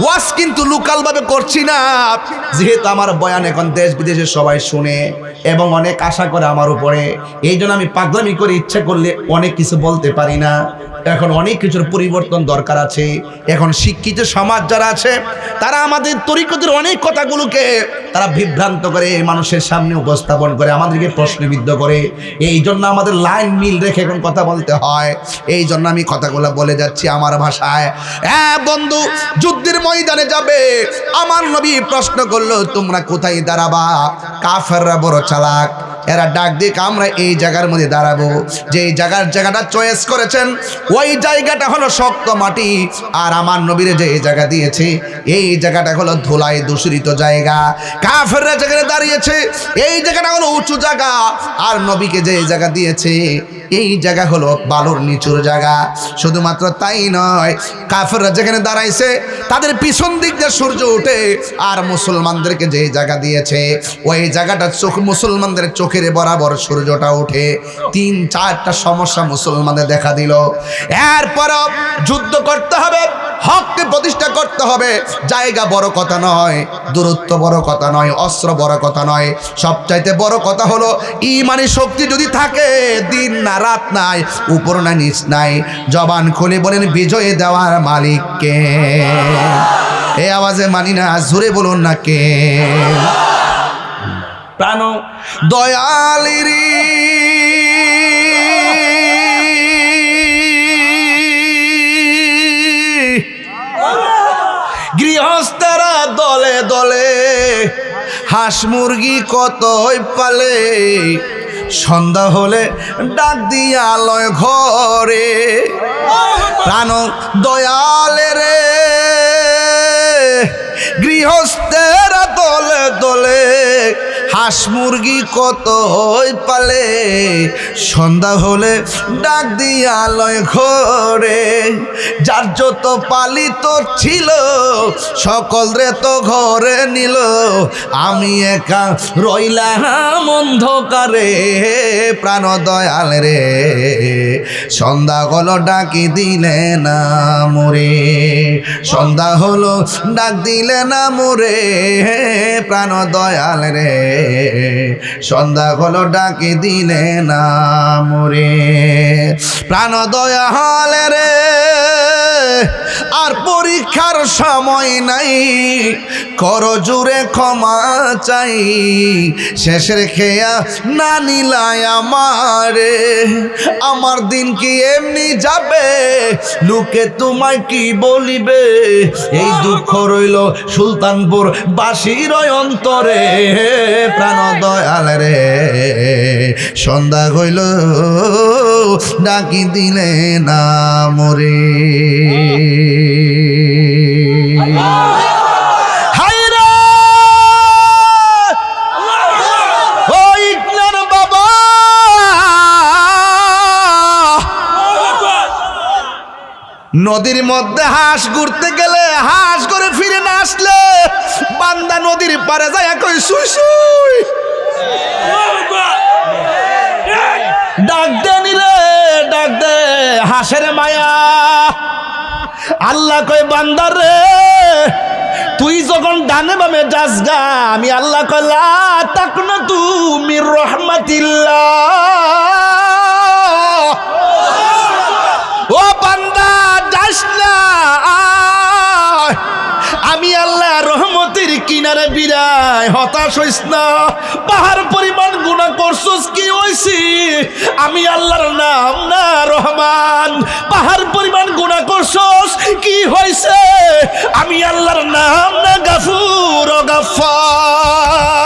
ওয়াজ কিন্তু লোকাল ভাবে করছি না, যেহেতু আমার বয়ান এখন দেশ বিদেশে সবাই শুনে এবং অনেক আশা করে আমার উপরে। এই জন্য আমি পাগলামি করে ইচ্ছা করলে অনেক কিছু বলতে পারি না। এখন অনেক কিছুর পরিবর্তন দরকার আছে। এখন শিক্ষিত সমাজ যারা আছে তারা আমাদের তরিকতের অনেক কথাগুলোকে তারা বিভ্রান্ত করে মানুষের সামনে উপস্থাপন করে, আমাদেরকে প্রশ্নবিদ্ধ করে। এই জন্য আমাদের লাইন মিল রেখে এখন কথা বলতে হয়। এই জন্য আমি কথাগুলো বলে যাচ্ছি আমার ভাষায়। বন্ধু, যুদ্ধের ময়দানে যাবে। আমার নবী প্রশ্ন করলো, তোমরা কোথায় দাঁড়াবা? কাফেররা বড় চালাক, এরা ডাক দিয়ে আমরা এই জায়গার মধ্যে দাঁড়াবো। যে জায়গাটা চয়েস করেছেন ওই জায়গাটা হলো শক্ত মাটি, আর আমার নবীরে যে জায়গা দিয়েছে এই জায়গাটা হলো ধুলায় দূষিত জায়গা। কাফেররা যেখানে দাঁড়িয়েছে এই জায়গাটা হলো উঁচু জায়গা, আর নবীকে যে জায়গা দিয়েছে এই জায়গা হলো বালুর নিচুর জায়গা। শুধুমাত্র তাই নয়, কাফেররা যেখানে দাঁড়াইছে তাদের পিছন দিক দিয়ে সূর্য ওঠে, আর মুসলমানদেরকে যে জায়গা দিয়েছে ওই জায়গাটা মুসলমানদের চোখের বরাবর সূর্যটা ওঠে। 3-4টা সমস্যা মুসলমানদের দেখা দিল। এরপরও যুদ্ধ করতে হবে, হককে প্রতিষ্ঠা করতে হবে। জায়গা বড় কথা নয়, দূরত্ব বড় কথা নয়, অস্ত্র বড় কথা নয়, সবচাইতে বড় কথা হলো ইমানি শক্তি যদি থাকে, দিন না রাত নাই, উপর না নিচ নাই, জবান খুলে বলেন বিজয় দেওয়ার মালিক কে? এই আওয়াজে মানি না, জোরে বলুন না কে? প্রাণ দয়ালিরি গৃহস্থরা দলে দলে হাঁস মুরগি কতই পালে, সন্ধ্যা হলে ডাক দিয়া লয় ঘরে। প্রাণ দয়ালে রে গৃহস্থেরা দলে দলে হাঁস হাঁস মুরগি কতই পালে, সন্ধ্যা হলে ডাক দিয়া লয় ঘরে। যার যত পালিত ছিল সকল রে তো ঘরে নিল, আমি একা রইলাম অন্ধকারে। প্রাণ দয়াল রে সন্ধ্যা হলো ডাকি দিলে না মোরে, সন্ধ্যা হলো ডাক দিলে না মোরে। প্রাণ দয়াল রে সন্ধ্যা হলো ডাকি দিলে না মোরে। প্রাণ দয়াল রে আর পরীক্ষার সময় নাই, কর জুড়ে ক্ষমা চাই। শেষের খেয়া না নিলাই আমারে, আমার দিন কি এমনি যাবে, লোকে তোমায় কি বলিবে। এই দুঃখ রইল সুলতানপুর বাসীর অন্তরে। প্রাণ দয়াল রে সন্ধ্যা হইল ডাকি দিলে না মোরে। নদীর মধ্যে হাঁস ঘুরতে গেলে হাঁস করে ফিরে না আসলে বান্দা নদীর পারে যায় কই সুই সুই। ডাক দে নিলে ডাক দে হাঁসের মায়া। আল্লাহ কয় বান্দার রে তুই যখন ডানে বামে যাস গা, আমি আল্লাহ কয় লা তাকনাতু মির রাহমাতিল্লাহ। ও বান্দা যাস না, আমি আল্লাহ রহমতের কিনারে বিরায়। হতাশ হইস না, পাহাড় পরিমাণ গুনাহ করছস কি হইছি, আমি আল্লাহর নাম না রহমান। পাহাড় পরিমাণ গুনাহ করছস কি হইছে, আমি আল্লাহর নাম না গাফুর ও গাফফার।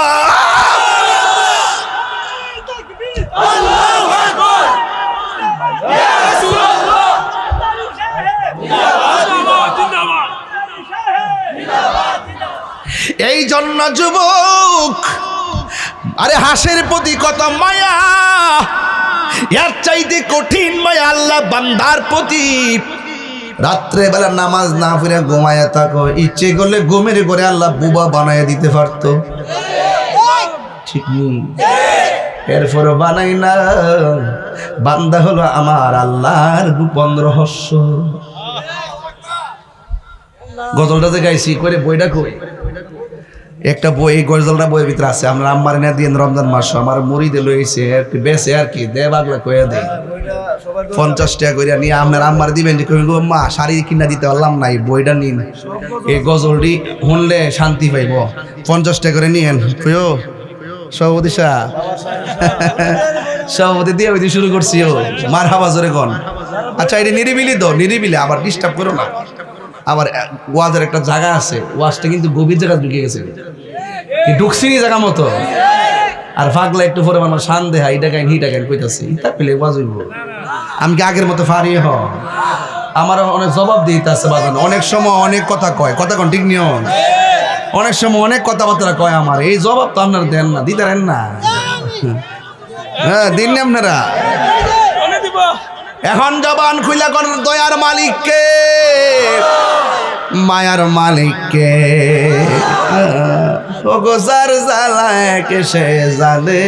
এই জন্য যুবক, আরে হাঁসের প্রতি কত মায়া, এর চাইতে কঠিন মায়া আল্লাহ বান্দার প্রতি। রাত্রে বেলা নামাজ না পড়ে ঘুমায়া থাকো, ইচ্ছে করলে ঘুমের করে আল্লাহ বুবা বানায় দিতে পারতো, ঠিক নেই? এরপর বানাই না। বান্দা হলো আমার আল্লাহর গোপন রহস্য। গজলটা যে গাইছি করে বইটা কই, একটা বই গজলটা বইয়ের ভিতরে আছে। আমরা আম্মার না দিয়ে রমজান মাস আমার মুড়িদে লইছে একটু বেশি আর কি দে বাগলা কয়ে দেয় 50 টাকা করে নিয়ে আপনার আম্মার দিবেন যে কইব মা শাড়ি কিনা দিতে পারলাম নাই, বইটা নিন, এই গজলটি শুনলে শান্তি পাইব, 50 টাকা করে নিয়েন। কইও সভাপতি সাহেব, সভাপতি দিয়ে ওই শুরু করছি। ও মার হাওয়া জোরে গন। আচ্ছা এটা নিরিবিলি তো, নিরিবিলি, আবার ডিস্টার্ব করো না। আবার ওয়াজের একটা জায়গা আছে, ওয়াজটা কিন্তু গভীর জায়গা ঢুকে গেছে, ঢুকছিনি জায়গা মতো। আর ফাগলা একটু পরে আমার শান দেহা ইটা গাইন হিটা গাইন কইতাছি, তা পেলে ওয়াজ হইব। আমি কি আগের মতো ফারি হ, আমার অনেক জবাব দিতে আছে বাজানো। অনেক সময় অনেক কথা কয়, কথা কোন ঠিক নিয়ম, অনেক সময় অনেক কথাবার্তা কয় আমার, এই জবাব তো আপনারা দেন না, দিতে পারেন না। হ্যাঁ দিন না আপনারা। এখন জবান খুইলা কোন দয়ার মালিককে, মায়ার মালিককে, ও গোসার জ্বালায় কে সে জানে,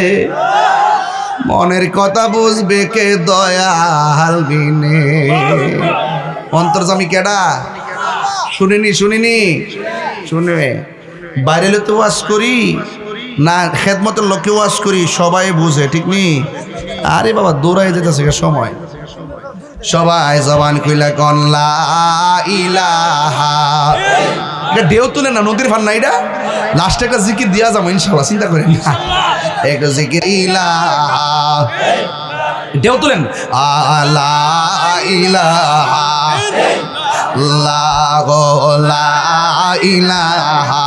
মনের কথা বুঝবে কে দয়াল বিনে। অন্তর্জামী কেডা শুনিনি, শুনিনি, শুনবে। বাইরে তো ওয়াজ করি না, খেদমতের লোককে ওয়াজ করি, সবাই বুঝে, ঠিক নি? আরে বাবা দৌড়াই যেতেছে সময়। সবাই জবান কইলা কোন লা ইলাহা, এটা ঢেউ তুলে না, নদীর ফান না, এটা লাস্টে একটা জিকির দিয়া যাবো ইনশাআল্লাহ, চিন্তা করেন না। একটা জিকির ইলাহা, ঢেউ তুলেন আলা ইলাহা লা লা ইলাহা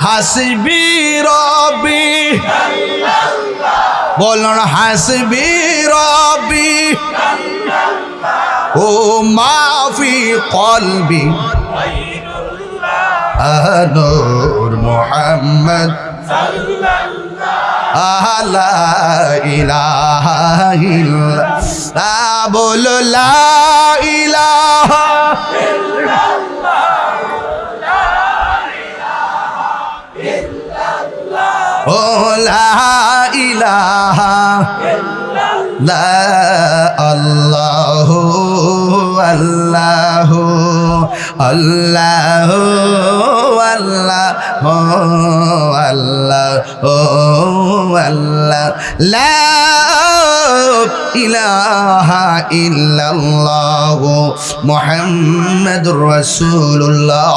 হাসবি রব্বি, বলুন হাসবি রব্বি ও মাফি কলবি নূর মুহাম্মদ লা ইলাহা ইল্লাল্লাহ বলো লা ইলাহা ও লা ইলাহা লা আল্লাহু আল্লাহু আল্লাহু আল্লাহু আল্লাহু আল্লাহ লা ইলাহা ইল্লাল্লাহ মুহাম্মাদুর রাসূলুল্লাহ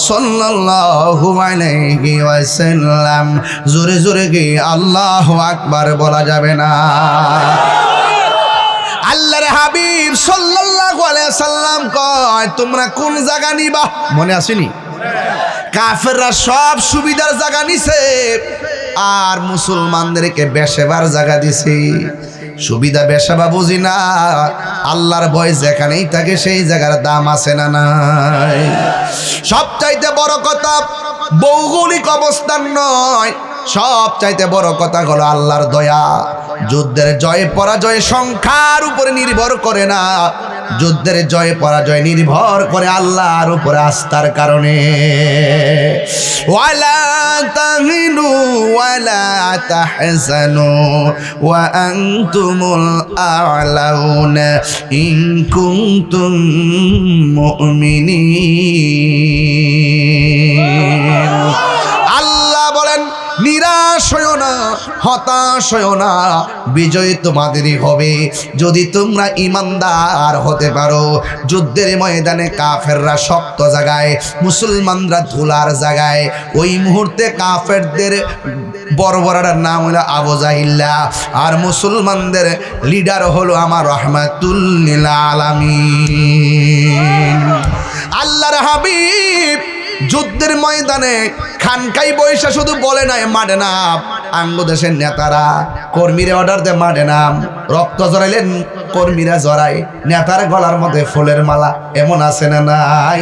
সাল্লাল্লাহু আলাইহি ওয়াসাল্লাম। জোরে জোরে কি আল্লাহু আকবার বলা যাবে না? আল্লাহর হাবিব সাল্লাল্লাহু আলাইহি সাল্লাম কয় তোমরা কোন জায়গা নিবা? মনে আসেনি? কাফেররা সব সুবিধার জায়গা নিছে আর মুসলমানদেরকে বেশেবার জায়গা দিছে। সুবিধা বেশাবা বুঝি না, আল্লাহর ভয় যেখানেই থাকে সেই জায়গার দাম আছে না নাই? সবচাইতে বড় কথা ভৌগোলিক অবস্থান নয়, সব চাইতে বড় কথা হলো আল্লাহর দয়া। যুদ্ধের জয় পরাজয় সংখ্যার উপরে নির্ভর করে না, যুদ্ধের জয় পরাজয় নির্ভর করে আল্লাহর উপরে আস্থার কারণে। ওয়ালা তাহিনু ওয়ালা তাহজানু ওয়া আনতুমুল আ'লাউনা ইন কুনতুম মুমিনিন। আল্লাহ বলেন নিরাশ হয়ো না, হতাশ হয়ো না, বিজয় তোমাদেরই হবে যদি তোমরা ইমানদার হতে পারো। যুদ্ধের ময়দানে কাফেররা শক্ত জায়গায়, মুসলমানরা ধুলার জায়গায়। ওই মুহূর্তে কাফেরদের বড় বড়টার নাম হলো আবু জাহিল্লা, আর মুসলমানদের লিডার হলো আমার রহমাতুল লিল আলামিন। আল্লাহর হাবিব যুদ্ধের ময়দানে খানকাই বৈশা শুধু বলে নাই মাঠে নাম। আঙ্গ দেশের নেতারা কর্মীরা অর্ডার দেয় মাঠে নাম, রক্ত জড়াইলেন কর্মীরা জড়ায়, নেতার গলার মধ্যে ফুলের মালা, এমন আছে না নাই?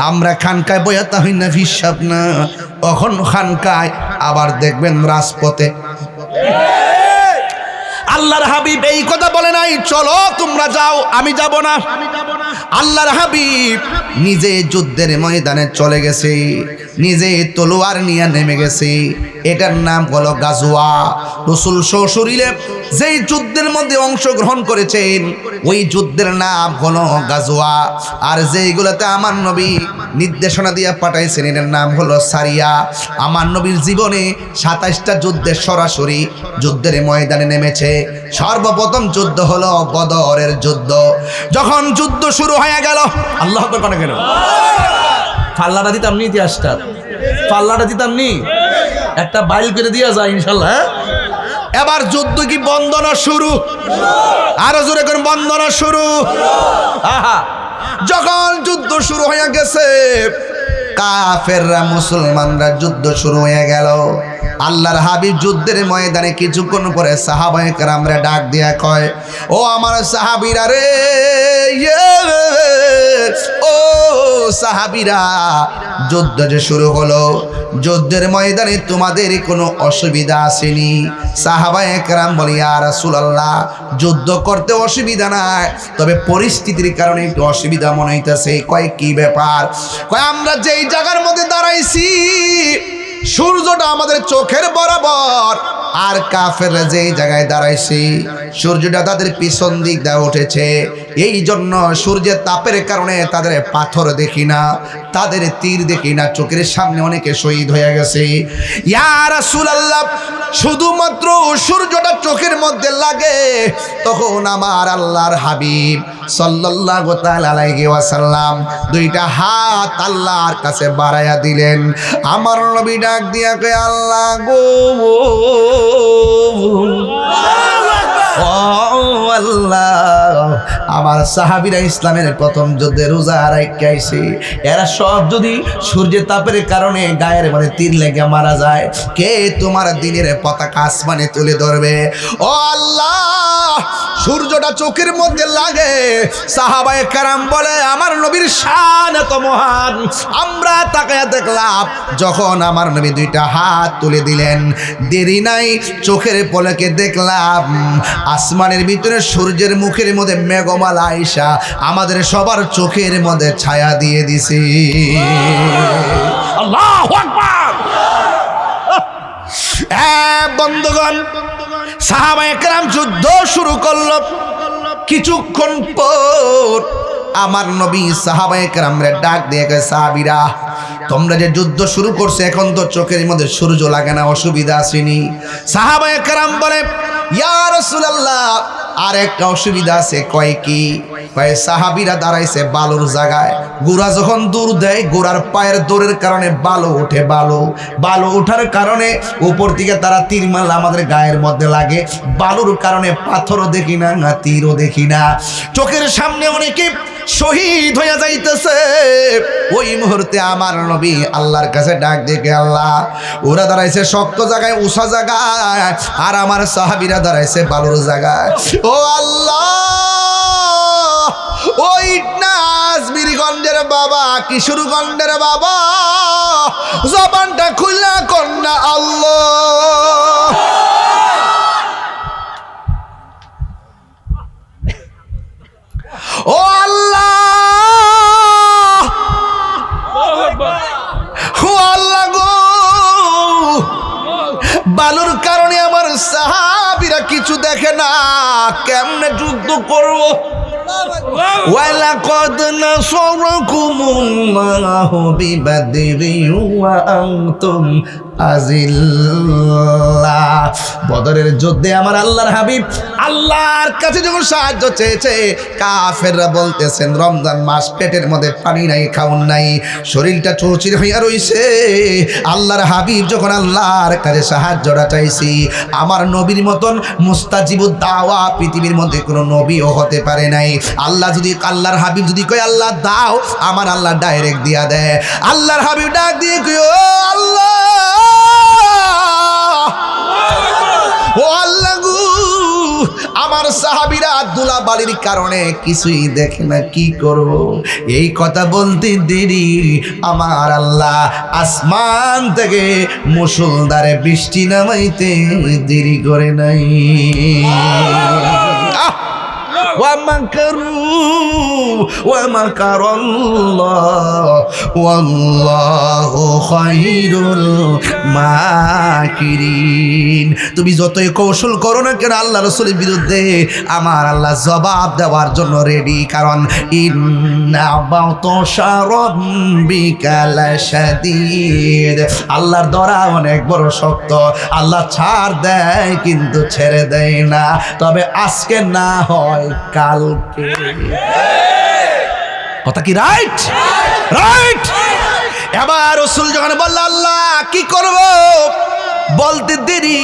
আমরা খানকায় বইয়াতা হই না হিসাব না, তখন খানকায় আবার দেখবেন রাজপথে। আল্লাহর হাবিব এই কথা বলে নাই চলো তোমরা যাও আমি যাব না। আল্লাহর হাবিব নিজে যুদ্ধের ময়দানে চলে গেছে, নিজে তলোয়ার নিয়ে নেমে গেছে। এটার নাম হলো গাজওয়া। রাসূল সশরীরে যেই যুদ্ধের মধ্যে অংশগ্রহণ করেছেন ওই যুদ্ধের নাম হলো গাজওয়া। আর যেইগুলোতে আমার নবী নির্দেশনা দিয়ে পাঠাইছেন এর নাম হলো সারিয়া। আমার নবীর জীবনে 27টা যুদ্ধে সরাসরি যুদ্ধের ময়দানে নেমেছে। সর্বপ্রথম যুদ্ধ হলো বদরের যুদ্ধ। যখন যুদ্ধ শুরু হয়ে গেল, আল্লাহ আকবার কোন কেন পাল্লাটা দিতাম নি, ইতিহাসটা পাল্লাটা দিতাম নি, একটা বাইল করে দিয়া যায় ইনশাল্লাহ। এবার যুদ্ধ কি বন্দনা শুরু? আরো জোরে করে বন্দনা শুরু। আহা, যখন যুদ্ধ শুরু হয়ে গেছে কাফেররা মুসলমানরা যুদ্ধ শুরু হয়ে গেল। আল্লাহর হাবিব যুদ্ধের ময়দানে কিছুক্ষণ পরে সাহাবায়ে কেরামরা ডাক দিয়া কয়, ও আমার সাহাবীরা রে, ও সাহাবীরা, যুদ্ধ যে শুরু হলো, যুদ্ধের ময়দানে তোমাদের কোনো অসুবিধা আসেনি? সাহাবায়ে কেরাম বলে, ইয়া রাসূলুল্লাহ, যুদ্ধ করতে অসুবিধা নাই, তবে পরিস্থিতির কারণে একটু অসুবিধা মনে হইতেছে। কয় কি ব্যাপার? কয় আমরা যেই জায়গার মধ্যে দাঁড়াইছি সূর্যটা আমাদের চোখের বরাবর, আর কাফেররা যেই জায়গায় দাঁড়াইছে সূর্যটা তাদের পিছন দিক দিয়ে উঠেছে। এই জন্য সূর্যের তাপের কারণে তাদের পাথর দেখি না, তাদের তীর দেখি না, চোখের সামনে অনেকে শহীদ হয়ে গেছে। ইয়া রাসূলুল্লাহ, শুধুমাত্র সূর্যটা চোখের মধ্যে লাগে তখন আমার আল্লাহর হাবিব সাল্লাল্লাহু তাআলা আলাইহি ওয়াসাল্লাম দুইটা হাত আল্লাহর কাছে বাড়ায়া দিলেন। আমার নবী ডাক দিয়া কয়, আল্লাহ গো, ও আল্লাহ, আমার সাহাবীরা ইসলামের প্রথম যুদ্ধে রোজা রাখাইছে, এরা সব যদি সূর্যের তাপের কারণে গায়ের মধ্যে তীর লেগে মারা যায়, কে তোমার দিনের পতাকা আসমানে তুলে ধরবে? ও আল্লাহ, সূর্যটা চোখের মধ্যে লাগে, সাহাবায়ে কেরাম বলে আমার নবীর শান এত মহান। আমরা তাকায়া দেখলাম যখন আমার নবী দুইটা হাত তুলে দিলেন, দেরি নাই, চোখের পলকে দেখলাম আসমানের ভিতরে সূর্যের মুখের মধ্যে মেঘমালা আইসা আমাদের সবার চোখের মধ্যে ছায়া দিয়ে দিছে। আল্লাহু আকবার। বন্ধুগণ, সাহাবায়ে কেরাম যুদ্ধ শুরু করলো। কিছুক্ষণ পর আমার নবী সাহাবায়ে কেরামরে ডাক দিয়ে কয়, সাহাবীরা তোমরা যে যুদ্ধ শুরু করছো, এখন তো চোখের মধ্যে সূর্য লাগে না, অসুবিধা আসেনি? সাহাবায়ে কেরাম বলে, ইয়া রাসূলুল্লাহ, আর একটা অসুবিধা আছে। কয় কি? কয় সাহাবীরা দাঁড়াইছে বালুর জায়গায়, গোড়া যখন দৌড় দেয় গোড়ার পায়ের দৌড়ের কারণে বালু ওঠে, বালু ওঠার কারণে উপর থেকে তারা তীর মারলে আমাদের গায়ের মধ্যে লাগে, বালুর কারণে পাথরও দেখি না, তীরও দেখি না, চোখের সামনে অনেকে শহীদ হয়ে যাইতেছে। ওই মুহূর্তে আমার নবী আল্লাহর কাছে ডাক দেখে, আল্লাহ, ওরা দাঁড়াইছে শক্ত জায়গায়, উষা জায়গায়, আর আমার সাহাবীরা দাঁড়াইছে বালুর জায়গায়। ও আল্লাহ, ওই নাজমিরগঞ্জের বাবা, কিশোরগঞ্জের বাবা, জবানটা খুললা কন্যা আল্লাহ। ও আল্লাহ, ও আল্লাহ গো, বালুর কারণে আমার সাহাবীরা কিছু দেখে না, কেমনে যুদ্ধ করব? ওয়ালাকাদ নাসারাকুমুল্লাহু বিবাদরিন ওয়া আনতুম আজিল্লা। বদরের যুদ্ধে আমার আল্লাহর হাবিব আল্লাহর কাছে যখন সাহায্য চেয়েছে, কাফেররা বলতেছেন রমজান মাস, পেটের মধ্যে পানি নাই, খাওন নাই, শরীরটা চৌচির হইয়া রইছে। আল্লাহর হাবিব যখন আল্লাহর কাছে সাহায্যটা চাইছি, আমার নবীর মতন মুস্তাজিবুদ দাওয়া পৃথিবীর মধ্যে কোনো নবীও হতে পারে নাই। আল্লাহ যদি, আল্লাহর হাবিব যদি কয় আল্লাহ দাও, আমার আল্লাহ ডাইরেক্ট দিয়া দেয়। আল্লাহর হাবিব ডাক দিয়ে কই, ও আল্লাহ, ও আল্লাহ গো, আমার সাহাবীরা আব্দুল্লাহ বালির কারণে কিছুই দেখে না, কি করব? এই কথা বলতে দেরি আমার আল্লাহ আসমান থেকে মুষলধারে বৃষ্টি নামাইতে দেরি করে নাই। ومكر الله والله خير الماكرين। তুমি যতই কৌশল করো না কেন আল্লাহ রাসূলের বিরুদ্ধে, আমার আল্লাহ জবাব দেওয়ার জন্য রেডি। কারণ ইন্না বাতশা রাব্বিকা লাশাদীদ, আল্লাহর ধরা অনেক বড় শক্ত। আল্লাহ ছাড় দেয় কিন্তু ছেড়ে দেয় না, তবে আজকে না হয় কালকে। কথা কি রাইট? রাইট। এবার রাসূল যখন বলল আল্লাহ কি করব, বলতে দেরি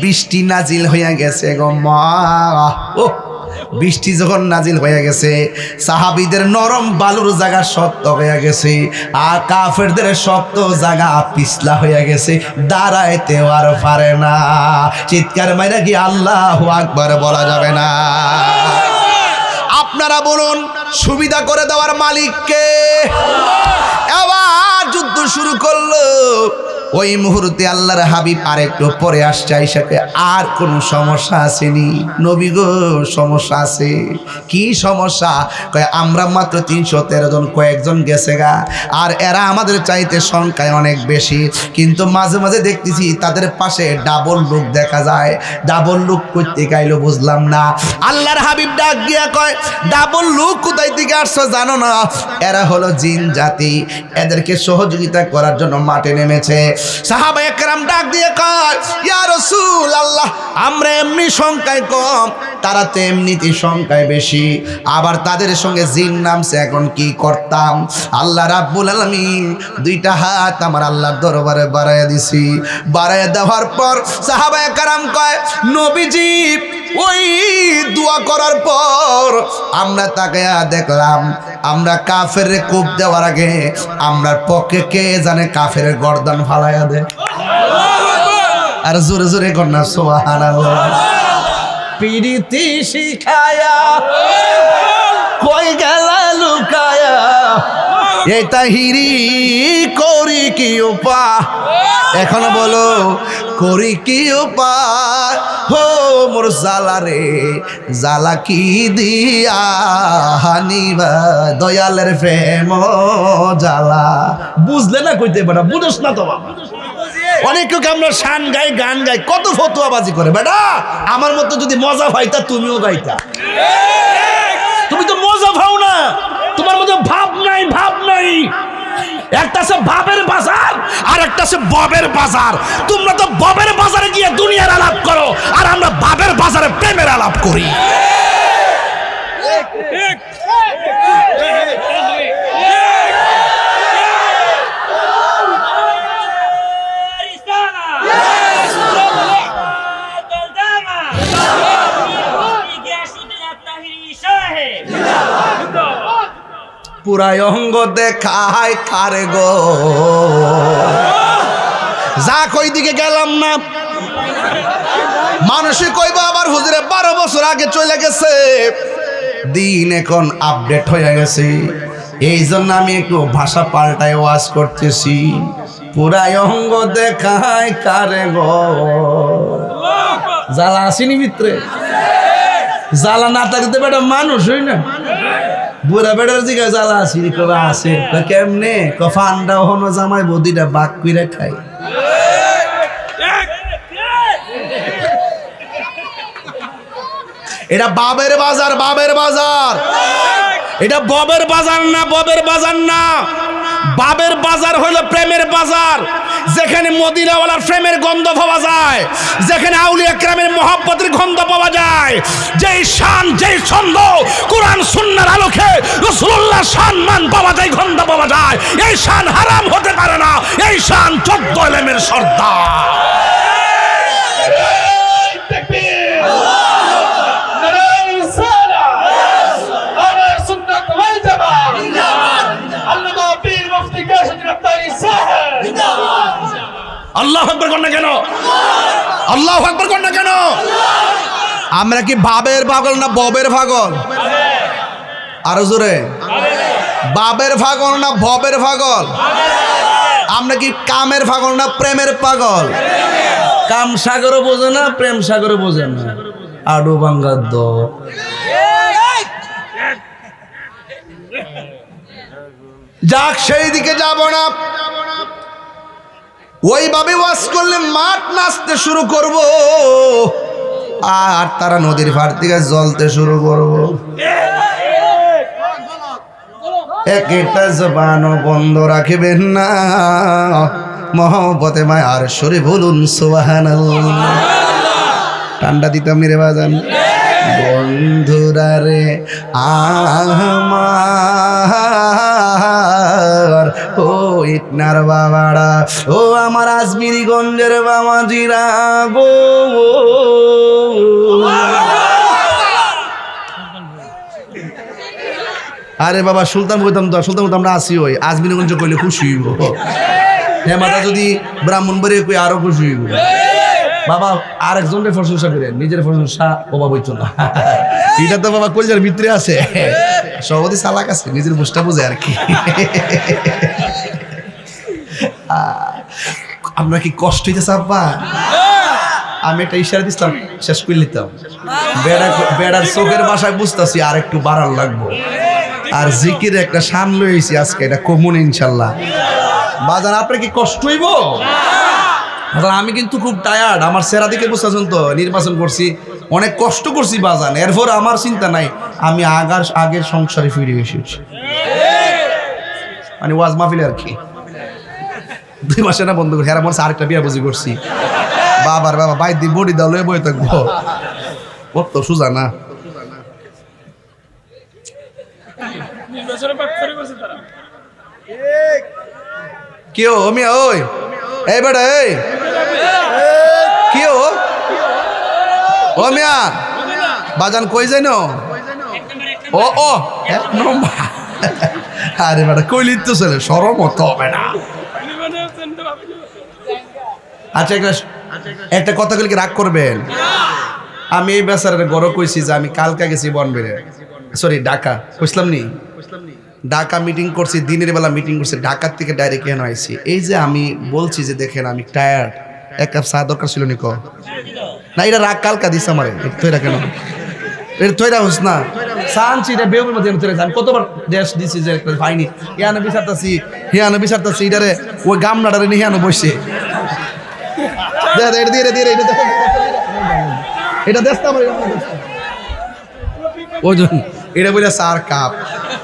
বৃষ্টি নাজিল হইয়া গেছে গো মা। ও বৃষ্টি যখন নাজিল হয়ে গেছে, সাহাবীদের নরম বালুর জায়গা শক্ত হয়ে গেছে, আর কাফেরদের শক্ত জায়গা পিছলা হয়ে গেছে, দাঁড়াইতেও আর পারে না। চিৎকার মাইরা কি আল্লাহু আকবার বলা যাবে না? আপনারা বলুন, সুবিধা করে দেওয়ার মালিককে। এবার যুদ্ধ শুরু করলো। ওই মুহূর্তে আল্লাহর হাবিব আর একটু পরে আসছে, আইসাকে আর কোন সমস্যা আসেনি? নবী গো সমস্যা আছে। কি সমস্যা? কয় আমরা মাত্র 313 জন, কয়েকজন গেছে গা, আর এরা আমাদের চাইতে সংখ্যায় অনেক বেশি, কিন্তু মাঝে মাঝে দেখতেছি তাদের পাশে ডাবল লোক দেখা যায়। ডাবল লোক করতে গাইলো বুঝলাম না। আল্লাহর হাবিব ডাক দিয়া কয়, ডাবল লোক কোথায় থেকে আসছো জানো না? এরা হলো জিন জাতি, এদেরকে সহযোগিতা করার জন্য মাঠে নেমেছে। সাহাবায়ে কেরাম ডাক দিয়ে কয়, ইয়া রাসূলুল্লাহ, আমরা এমনি সংখ্যায় কম, তারা তো এমনিতেই সংখ্যায় বেশি, আবার তাদের সঙ্গে জিন নামছে, এখন কি করতাম? আল্লাহ রাব্বুল আলামিন দুইটা হাত আমার আল্লাহর দরবারে বাড়াইয়া দিছি। বাড়াইয়া দেওয়ার পর সাহাবায়ে কেরাম কয়, নবীজি ওই দোয়া করার পর আমরা তাকে দেখলাম, আমরা কাফের কোপ দেওয়ার আগে আমরার পক্ষে কে জানে কাফের গর্দান ফালাইয়া দে। আর জোরে জোরে কন্যা সুবহানাল্লাহ। পিরিতি শিখায়া কই গেলা লুকায়া, এই তাহিরি করি কি উপা, এখন বলো করি কি উপা, হো মোর জালা রে জালা কি দিয়া হানিবা, দয়ালের প্রেম জালা। বুঝলে না কইতে বেটা, বুঝোস না তো বাবা। অনেকে আমরা শান গাই, গান গাই, কত ফতুয়াবাজি করে বেটা। আমার মতো যদি মজা পাইতা তুমিও গাইতা। তুমি তো মজা পাও না, তোমার মধ্যে ভাব নাই, ভাব নাই। একটা আছে ভাবের বাজার আর একটা আছে ববের বাজার। তোমরা তো ববের বাজারে গিয়ে দুনিয়ার আলাপ করো, আর আমরা ভাবের বাজারে প্রেমের আলাপ করি। পুরাই অঙ্গ দেখায় কারে গো, যা কই দিকে গেলাম না। মানুষই কইব আবার হুজুরে 12 বছর আগে চলে গেছে। দিন এখন আপডেট হয়ে গেছে, এই জন্য আমি একটু ভাষা পাল্টায় ওয়াজ করতেছি। পুরাই অঙ্গ দেখায় কারে গো, জ্বালা আসেনি ভিতরে? জ্বালা না থাকতে বেটা মানুষ হই না। বুড়া বেড়ার দিকে জ্বালা আসি কবে আসে কেমনে, কফান্ডা হনো জামাই বদিটা বাক কইরা খাই। এটা বাবের বাজার, বাবের বাজার। এটা ববের বাজার না, ববের বাজার না। বাবের বাজার হলো প্রেমের বাজার, যেখানে মদিনাওয়ালার প্রেমের গন্ধ পাওয়া যায়, যেখানে আউলিয়া কেরামের মহব্বতের গন্ধ পাওয়া যায়। যেই শান, যেই ছন্দ কোরআন সুন্নাহর আলোকে রাসূলুল্লাহ সম্মান পাওয়া যায়, গন্ধ পাওয়া যায়। এই শান হারাম হতে পারে না, এই শান 14 ইলমের সর্দার। আল্লাহু আকবার কোন না কেন? আল্লাহু আকবার কোন না কেন? আমরা কি বাবের পাগল না ববের পাগল? আরো জোরে, বাবের পাগল না ববের পাগল? আমরা কি কামের পাগল না প্রেমের পাগল? কাম সাগরও বোঝে না, প্রেম সাগরও বোঝে না, আডু বাঙ্গার দ। যাক, সেই দিকে যাব না। ওইভাবে ওয়াজ করলে মাঠ নাচতে শুরু করব, আর তারা নদীর পাড় থেকে জ্বলতে শুরু করব। একটা জবানও বন্ধ রাখবেন না, মহব্বতে মায়ার সুরে বলুন সুবহানাল্লাহ। ঠান্ডা দিতাম রে বাজান। বন্ধুরা রে আমার, ও ইটনার বাবারা, ও আমার আজমিরি গঞ্জের বাবাজিরা গো, আরে বাবা সুলতান কইতাম তো, সুলতান কইতাম আমরা আসি, ওই আজমিরগঞ্জ কইলে খুশি হইব। হ্যাঁ মাতা যদি ব্রাহ্মণবাড়ি কই আরো খুশি হইব। বাবা আরেকজনের প্রশংসা করে নিজের প্রশংসা অভাব হইতো না। এটা তো বাবা কলজার ভিতরে আছে, সভাপতি চালাক আছে, নিজের বুঝটা বোঝে আর কি। আমরা কি কষ্ট হইতেছে আব্বা? আমি একটা ইশারা দিছিলাম, শেষ করে নিতাম। বেড়ার চোখের ভাষায় বুঝতেছি আর একটু বাড়ার লাগবো। আর জিকির একটা শান লইছি আজকে, এটা কমন ইনশাল্লাহ। বাজান আপনার কি কষ্ট হইব? আমি কিন্তু খুব টায়ার্ড, আমার সেরা দিকে বুঝতেছেন তো, নির্বাচন করছি, অনেক কষ্ট করছি বাজান। এরপর আমার চিন্তা নাই, আমি আগের সংসারে ফিরে এসেছি। মানে ওয়াজ মাহফিলে আর কি 2 মাসে না বন্ধ করি। হ্যাঁ মনে আরেকটা বিয়া বুঝি করছি। বাবার বাবা বাইর দিয়ে বডি দাও লয়ে বই থাকবো, কত সুজা না। কেউ মিয়া ওই এই বেটা এই কেউ ও মিয়া বাজান কই যাই না ও ও 1 নম্বর আরে বেটা কইলি তো চলে শরম হতে হবে না আচ্ছা একটা কথা কইলে কি রাগ করবেন আমি এই বেচারার গড় কইছি যে আমি কালকা গেছি বনবেড়ে সরি ঢাকা বুঝলাম নি ঢাকা মিটিং করছি দিনের বেলা মিটিং করছি ঢাকার থেকে ডাইরেক্ট কেন আইছি এই যে আমি বলছি যে দেখেন আমি টায়ার্ড এক কাপ চা দরকার ছিল নিকো না এটা রাগ কালকা দিস আমারে তৈরা কেন এর তৈরা হোস না সানছি এটা বেউমের মধ্যে তৈরা আমি কতবার দেশ দিছি যে পাইনি হিয়ানো বিচারতাছি এটারে ওই গামলাটারে নিয়ে হিয়ানো বসে এটা দেশ না ওজন এটা বলে সার কাপ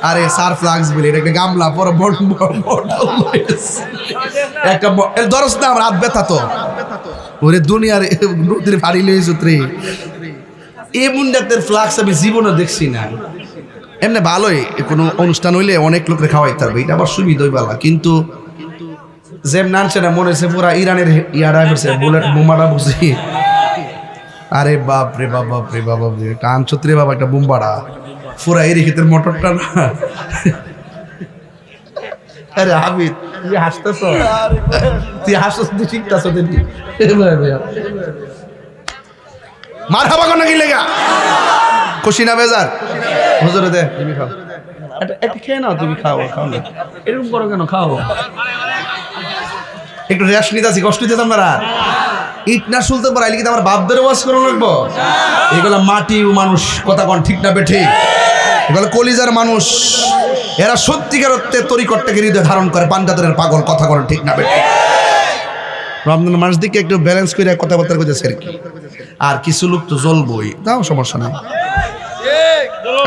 আরে সার ফ্লাক্স বলে এটা একটা গামলা পরে একটা দরস না আমার হাত ব্যথা তো ওরে দুনিয়ার নদীর ফাড়ি লইছ রে এই মুন্ডাতের ফ্লাক্স আমি জীবনে দেখছি না এমনি ভালোই কোনো অনুষ্ঠান হইলে অনেক লোকের খাওয়াইতে হবে এটা আবার সুবিধাই ভালো কিন্তু যেম নানছে না মনে হচ্ছে পুরা ইরানের ইয়ারা করছে বুলেট বোমাটা বুঝি আরে বাপ রে বাপ বাপ রে বাপ রে একটা আনছত্রে বাবা একটা বোম্বাড়া পুরা এর ক্ষেতের মোটরটা না আরে হাবিব তুই হাসতেছ তুই শিখতেছ দেখি মার হাবা কোন কি লেগা খুশি না বেজার হুজুরে দে তুমি খাও একটা খেয়ে নাও তুমি খাও না এরকম করো কেন খাও একটু রেস্ট নিতেছি কষ্ট দিতে আপনারা ইট না শুনতে পারাইলে কিন্তু আমার বাপদের ওয়াজ করে লাগবো এগুলো মাটি ও মানুষ কথা কোন ঠিক না বেঠি এগুলো কলিজার মানুষ এরা সত্যিকার অর্থে তরিকটটাকে হৃদয় ধারণ করে পাঞ্জাতরের পাগল কথা কোন ঠিক না বেঠি রমজান মাস দিকে একটু ব্যালেন্স করে কথাবার্তা কইতেছে আর কি আর কিছু লোক তো জ্বলবই তাও সমস্যা নাই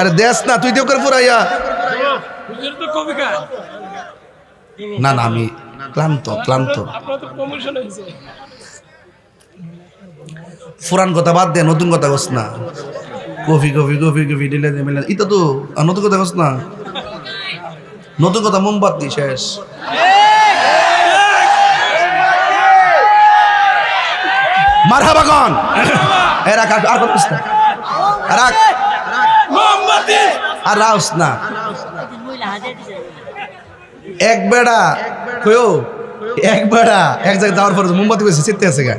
আরে দেশ না তুই তো করে পুরাইয়া না না আমি ক্লান্ত পুরান কথা বাদ দে নতুন কথা কস না কফি দিলে মিলে এটা তো নতুন কথা কস না নতুন কথা মোমবাতি শেষ মারহাবা কোন এরা আর কত না রাখ মোমবাতি আর রাউস না এক বেড়া কয়ো এক বেড়া এক জায়গায় যাওয়ার পর মোমবাতি কইছে চিত্তে আছে গা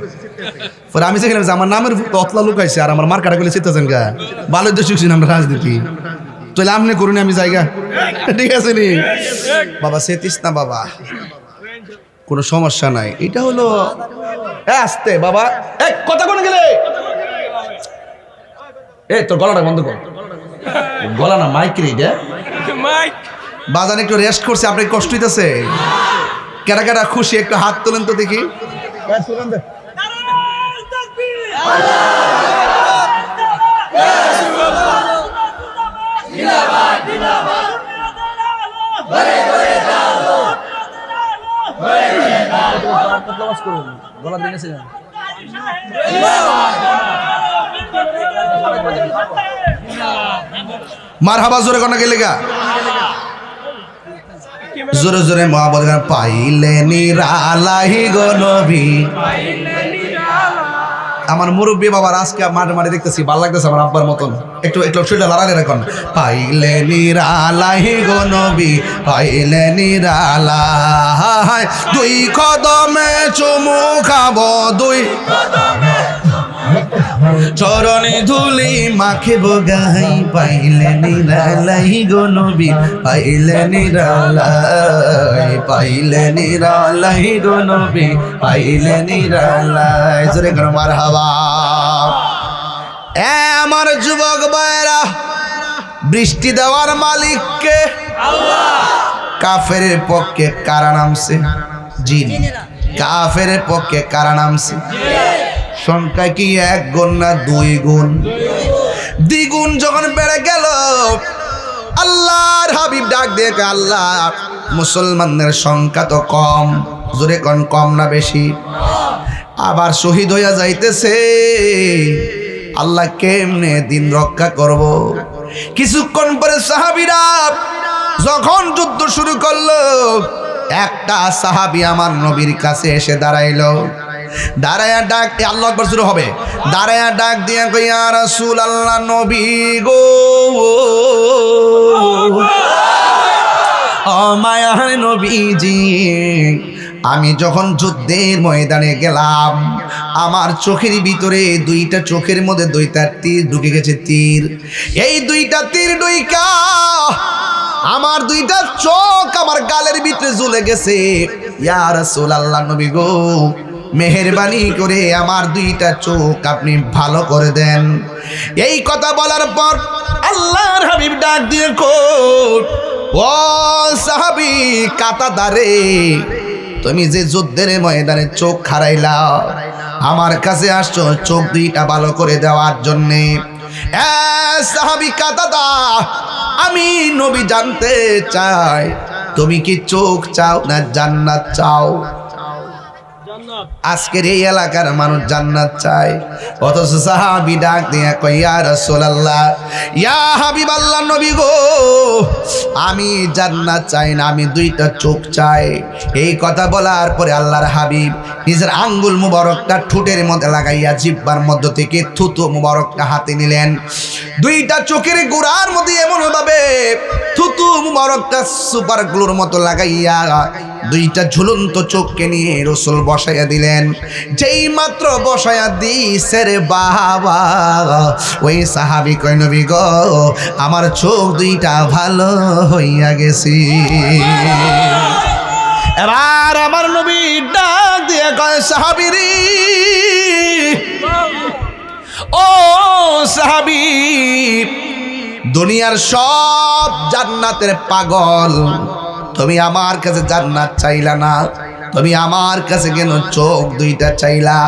পরে আমি যেখানে আমার নামের অতলা লুকাইছে আর আমার মার্কাটা কইলে চিত্তে আছেন গা ভালো তো শিখছি আমরা রাজনীতি তাহলে আমনে করুন আমি জায়গা ঠিক আছে নি বাবা সেতিস না বাবা কোনো সমস্যা নাই এটা হলো আস্তে বাবা এই কথা কোন গেলে এই তোর গলাটা বন্ধ কর গলা না মাইক রে এটা মাইক বাজান একটু রেস্ট করছে আপনি কষ্ট হইতেছে কেডা কেডা খুশি একটু হাত তোলেন তো দেখি মারহাবা জোরে কোন গেলে গা জোরে জোরে মহাবত পাইলে নিরালাহি গো নবী আমার মুরব্বী বাবার আজকে মাঠে দেখতেছি ভালো লাগতেছে আমার আব্বার মতন একটু শরীরটা লড়ালে রাখুন পাইলে নিরালাহি গো নবী পাইলে নিরালাই দুই কদমে চুমু খাবো দুই চরণে ধুলি মাখিব গাই পাইলে নিরালাই গো নবী পাইলে নিরালাই গো নবী পাইলে নিরালাই জোরে করে মারহাবা আমার যুবক ভাইরা বৃষ্টি দেওয়ার মালিককে আল্লাহ কাফের পক্ষে কারা নামছে জিন কাফের পক্ষে কারা নামছে সংখ্যা কি 1 গুণ না 2 গুণ দ্বিগুণ যখন বেড়ে গেল আল্লাহর হাবিব ডাক দিয়ে আল্লাহ মুসলমানদের সংখ্যা তো কম জোরে কোন কম না বেশি আবার শহীদ হইয়া যাইতেছে আল্লাহ কেমনে দিন রক্ষা করব কিছুক্ষণ পরে সাহাবীরা যখন যুদ্ধ শুরু করলো একটা সাহাবী আমার নবীর কাছে এসে দাঁড়াইলো দাঁড়ায়া ডাক, আল্লাহু আকবার শুরু হবে, দাঁড়ায়া ডাক দিয়া কই ইয়া রাসূলুল্লাহ নবী গো, ও মায়ার নবীজি, আমি যখন যুদ্ধের ময়দানে গেলাম আমার চোখের ভিতরে দুইটা চোখের মধ্যে দুইটা তীর ঢুকে গেছে। তীর, এই দুইটা তীর ডুইকা আমার দুইটা চোখ আমার গালের ভিতরে ঝুলে গেছে। ইয়া রাসূলুল্লাহ নবী গো, মেহেরবানি করে আমার দুইটা চোখ আপনি ভালো করে দেন। এই কথা বলার পর আল্লাহর হাবিব ডাক দিয়ে কই, ও সাহাবী কাতাদারে, তুমি যে যুদ্ধের ময়দানে চোখ হারাইলা আমার কাছে আসছো চোখ দুইটা ভালো করে দেওয়ার জন্যে। সাহাবী কাতাদা, আমি নবী জানতে চাই তুমি কি চোখ চাও না জান্নাত চাও? আজকের এই এলাকার মানুষ জান্নাত চায়, অথচ সাহাবী ডাক দিয়ে কই ইয়া রাসূলুল্লাহ, ইয়া হাবিবাল্লাহ নবী গো, আমি জান্নাত চাই না, আমি দুইটা চোখ চাই। এই কথা বলার পরে আল্লাহর হাবিব নিজের আঙ্গুল মুবারকটা ঠোঁটের মধ্যে লাগাইয়া জিহ্বার মধ্য থেকে থুতু মুবারকটা হাতে নিলেন। দুইটা চোখের গোড়ার মধ্যে এমন ভাবে থুতু মুবারকটা সুপার গ্লুর মতো লাগাইয়া দুইটা ঝুলন্ত চোখকে নিয়ে রাসূল বসাইয়া দিলেন। যেই মাত্র বসাইয়া দিছে রে বাবা, ওই সাহাবী কয় নবী গো, আমার চোখ দুইটা ভালো হইয়া গেছে। এবার আমার নবী ডাক দিয়ে কয় সাহাবী রে, ও সাহাবী, দুনিয়ার সব জান্নাতের পাগল, তুমি আমার কাছে জান্নাত চাইলা না, তুমি আমার কাছে কেন চোখ দুইটা চাইলা?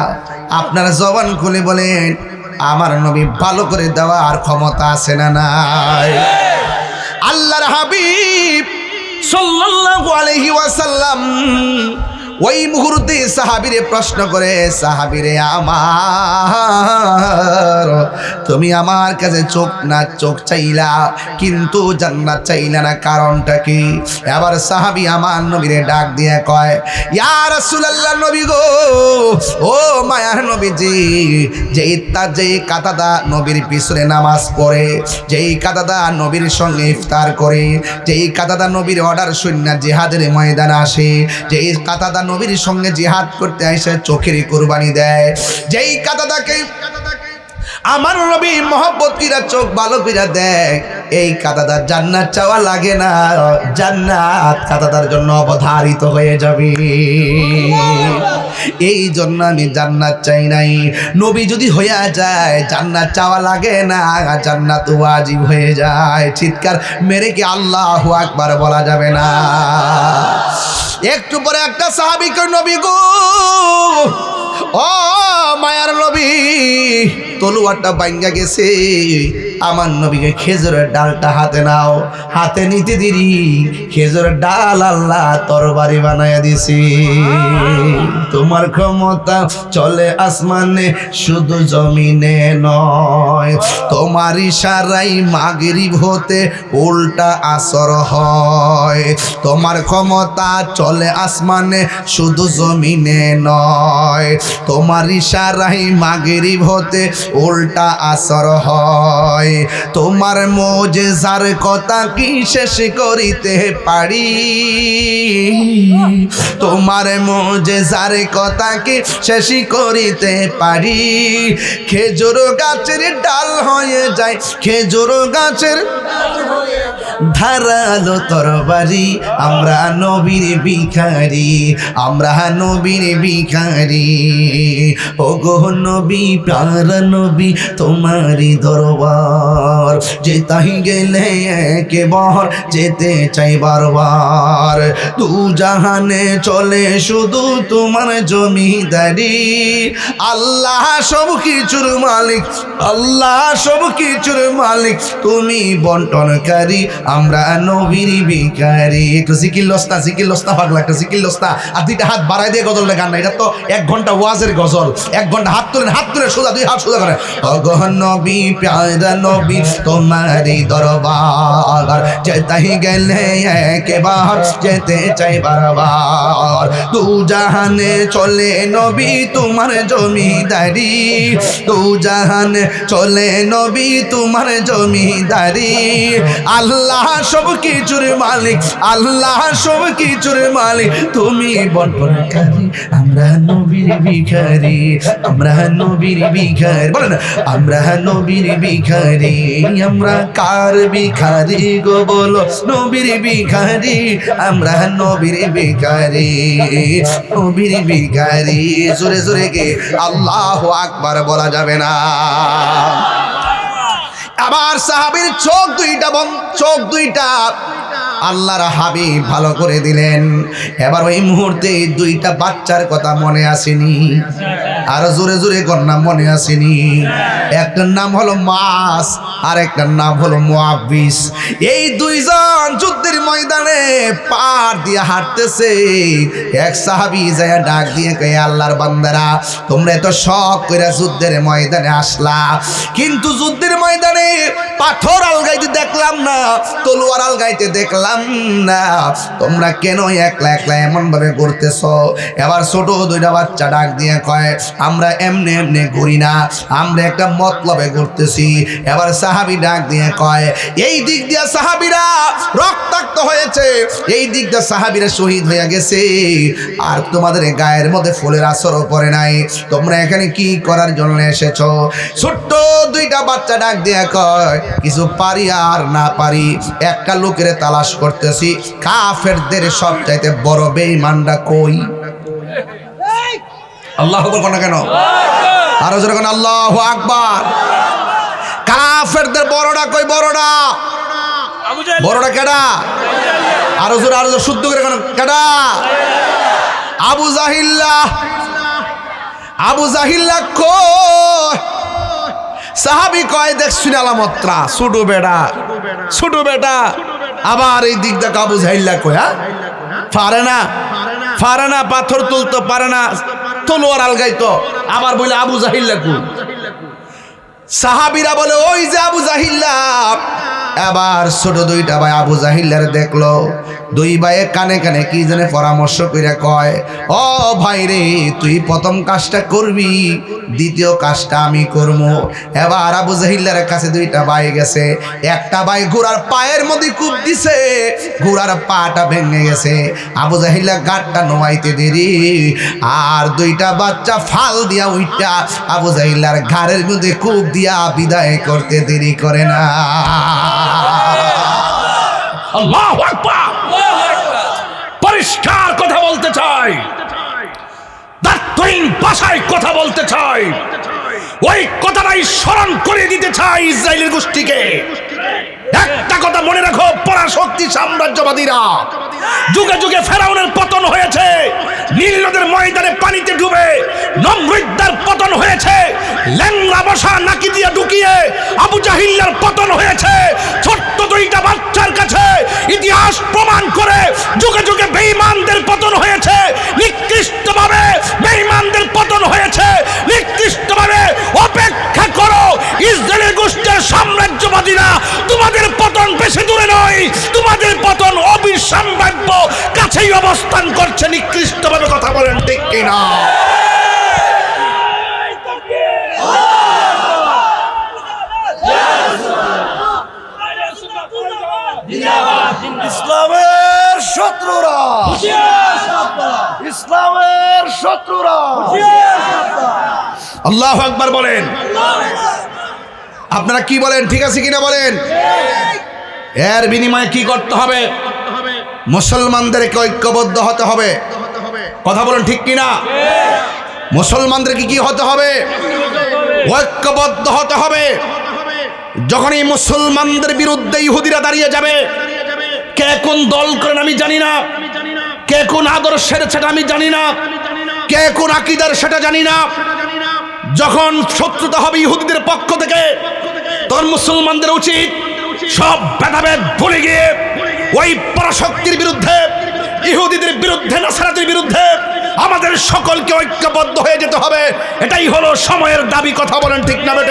আপনারা জবান খুলে বলেন, আমার নবী ভালো করে দেওয়ার ক্ষমতা আছে না নাই? আল্লাহর হাবিব সাল্লাল্লাহু আলাইহি ওয়াসাল্লাম ওই মুহূর্তে সাহাবীরে প্রশ্ন করে, সাহাবীরে আমার, তুমি আমার কাছে চোখ চাইলা কিন্তু জান্নাত চাইলা না, কারণটা কি? এবার সাহাবী আমার নবীরে ডাক দিয়ে কয়, ইয়া রাসূলুল্লাহ নবী গো, ও মায়ার নবীজি, যেই কাতাদা নবীর পিছনে নামাজ পড়ে, যেই কাতাদা নবীর সঙ্গে ইফতার করে, যেই কাতাদা নবীর অর্ডার শূন্য জিহাদের ময়দানে আসে, যেই কাতাদা নবীর সঙ্গে জিহাদ করতে এসে চোখের কুরবানি দেয়, যেই কাতাদাকে আমার নবী মহব্বত কিরা চোখ ভালো কিরা দেয়, এই কাতাদার জান্নাত চাওয়া লাগে না, জান্নাত কাতাদার জন্য অবধারিত হয়ে যাবে। এই জন্য আমি জান্নাত চাই নাই। নবী যদি হইয়া যায় জান্নাত চাওয়া লাগে না, জান্নাত ওয়াজিব হয়ে যায়। চিৎকার মেরে কি আল্লাহু আকবার বলা যাবে না? একটু পরে একটা সাহাবী কই, নবী গো, ও মায়ার নবী, তলোয়ারটা ভাঙ্গা গেছে, আমার নবীকে খেজুরের ডালটা হাতে নাও। হাতে নিতে দেরি খেজুরের ডাল আল্লাহ তরবারি বানায়া দিছি। তোমার ক্ষমতা চলে আসমানে শুধু জমিনে নয়, তোমার ইশারায় মাগরিব হতে উল্টা আসর হয়। তোমার ক্ষমতা চলে আসমানে শুধু জমিনে নয়, তোমার ইশারায় মাগরিব হতে উল্টা আসর হয়। তোমার মুজিজার কথা কি শেষ করিতে পারি? তোমার মুজিজার কথা কি শেষ করিতে পারি? খেজুর গাছের ডাল হয়ে যায়, খেজুর গাছের ধারালো তরবারি, আমরা নবীর ভিখারি, আমরা নবীর ভিখারি। ও গো নবী, প্রাণ নবী, তোমারই দরবার যেতাই গেলে একবার যেতে চাই বারবার। দু জাহানে চলে শুধু তোমার জমিদারি, আল্লাহ সব কিছুর মালিক, আল্লাহ সব কিছুর মালিক, তুমি বন্টনকারী, আমরা নবীর ভিখারি। একটু জিকির লস্তা পাগলা, একটা জিকির লস্তা আর দুইটা হাত বাড়াই দিয়ে গজলটা গান না, এটা তো 1 ঘন্টা ওয়াজের গজল। 1 ঘন্টা হাত তুলে সোজা, 2 হাত সোজা করে ওগো নবী প্যারা নবী তোমারই দরবার যেতাই গেলে একবার যেতে চাই বারবার। দু জাহানে চলে নবী তোমার জমিদারি, দু জাহানে চলে নবী তোমার জমিদারি। আল্লাহ সব কিছুর মালিক, আল্লাহ সব কিছুর মালিক, তুমি বন্টনকারী। আমরা নবীর ভিখারি, আমরা নবীর ভিখারি, বলেন আমরা নবীর ভিখারি। আমরা কার ভিখারি গো বলো, নবীর ভিখারি, আমরা নবীর ভিখারি, নবীর ভিখারি। জোরে জোরে কে আল্লাহু আকবার বলা যাবে না। আবার সাহাবীর চোখ দুইটা আল্লাহর হাবিব ভালো করে দিলেন। এবার ওই মুহূর্তে 2টা বাচ্চার কথা মনে আসেনি? আর জোরে জোরে কন্যা মনে আসেনি? একটার নাম হলো মাস আর একটার নাম হলো মুআব্বিস। এই 2 জন যুদ্ধের ময়দানে পার দিয়ে হাঁটতেছে। এক সাহাবী যায় ডাক দিয়ে কয় আল্লাহর বান্দারা, তোমরা এত শখ কইরা যুদ্ধের ময়দানে আসলা, কিন্তু যুদ্ধের ময়দানে পাথর আলগাইতে দেখলাম না, তলোয়ার আলগাইতে দেখলাম না, তোমরা কেন একলা একলা এমন ভাবে ঘুরতেছ? এবার ছোট 2টা বাচ্চা ডাক দিয়ে কয় আমরা এমনি এমনি ঘুরি না, আমরা একটা মতলবে ঘুরতেছি। এবার সাহাবী ডাক দিয়ে কয় এই দিক দিয়ে সাহাবীরা রক্তাক্ত হয়েছে, এই দিক দিয়ে সাহাবীরা শহীদ হয়ে গেছে, আর তোমাদের গায়ের মধ্যে ফুলের আসরও পড়ে নাই, তোমরা এখানে কি করার জন্য এসেছো? ছোট্ট 2টা বাচ্চা ডাক দিয়ে কয় কিছু পারি আর না পারি, একটা লোকের তালাশ করতেছি, কাফেরদের সবচাইতে বড় বেঈমানটা কই? আল্লাহু আকবার কেন? আরো জোরে কোন আল্লাহু আকবার। কাফেরদের বড়টা কই? বড়টা কেডা? আরো জোরে শুদ্ধ করে কোন কেডা? আবু জাহিল্লা কই? সাহাবী কয় দেখছুন আলামতরা, ছোট বেটা। আবার এই দিক দিয়ে আবু জাহিল্লা কয় পারে না, পাথর তুলতে পারে না, তলোয়ার আলগাইতো। আবার বলে আবু জাহিল্লা কই? সাহাবীরা বলে ওই যে আবু জাহিল্লা। এবার ছোট 2টা ভাই আবু জাহিল্লার দেখলো, 2 ভাইয়ে কানে কানে কি জানে পরামর্শ কইরা কয় ও ভাই রে, তুই প্রথম কাজটা করবি, দ্বিতীয় কাজটা আমি করবো। এবার আবু জাহিল্লার কাছে 2টা ভাই গেছে, একটা ভাই ঘোড়ার পায়ের মধ্যে কূপ দিছে, ঘোড়ার পাটা ভেঙে গেছে। আবু জাহিল্লা গাটটা নোয়াইতে দেরি, আর 2টা বাচ্চা ফাল দিয়া উইটা আবু জাহিল্লার ঘাড়ের মধ্যে কূপ দিয়া বিদায় করতে দেরি করে না। আল্লাহু আকবার। পরিষ্কার কথা বলতে চাই, দার্থহীন ভাষায় কথা বলতে চাই, ওই কথাটাই স্মরণ করে দিতে চাই ইসরায়েলের গোষ্ঠীকে। একটা কথা মনে রাখো, পরাশক্তি সাম্রাজ্যবাদীরা যুগে যুগে ফেরাউনের পতন হয়েছে, নীল নদের ময়দানে পানিতে ডুবে নমরুদ্দার পতন হয়েছে, ল্যাংড়া বসা নাকি দিয়ে ঢুকিয়ে আবু জাহিল্লার পতন হয়েছে। ছোট্ট 2টা বাচ্চার কাছে ইতিহাস প্রমাণ করে যুগে যুগে বেঈমানদের পতন হয়েছে, নিকৃষ্টভাবে বেঈমানদের পতন হয়েছে, নিকৃষ্টভাবে। অপেক্ষা করো, ইসরায়েলের গোষ্ঠীর সাম্রাজ্যবাদীরা, তোমাদের পতন বেশি দূরে নয়, তোমাদের পতন অবিসম্ভাব্য কাছেই অবস্থান করছে। নিকৃষ্টভাবে কথা বলেন ঠিক কিনা? ইসলামের শত্রুরা আল্লাহু আকবার বলেন। আপনারা কি বলেন? ঠিক আছে কিনা বলেন? এর বিনিময়ে কি করতে হবে? মুসলমানদেরকে ঐক্যবদ্ধ হতে হবে। কথা বলেন ঠিক কিনা? মুসলমানদেরকে কি হতে হবে? ঐক্যবদ্ধ হতে হবে। যখন এই মুসলমানদের বিরুদ্ধে ইহুদিরা দাঁড়িয়ে যাবে, কে কোন দল করেন আমি জানি না, কে কোন আদর্শের সেটা আমি জানি না, কে কোন আকীদার সেটা জানি না, যখন শত্রুতা হবে ইহুদিদের পক্ষ থেকে, তখন মুসলমানদের উচিত সব ভেদাভেদ ভুলে গিয়ে ওই পরাশক্তির বিরুদ্ধে, ইহুদিদের বিরুদ্ধে, নাসারাদের বিরুদ্ধে আমাদের সকলকে ঐক্যবদ্ধ হয়ে যেতে হবে। এটাই হলো সময়ের দাবি। কথা বলেন ঠিক না বেঠিক?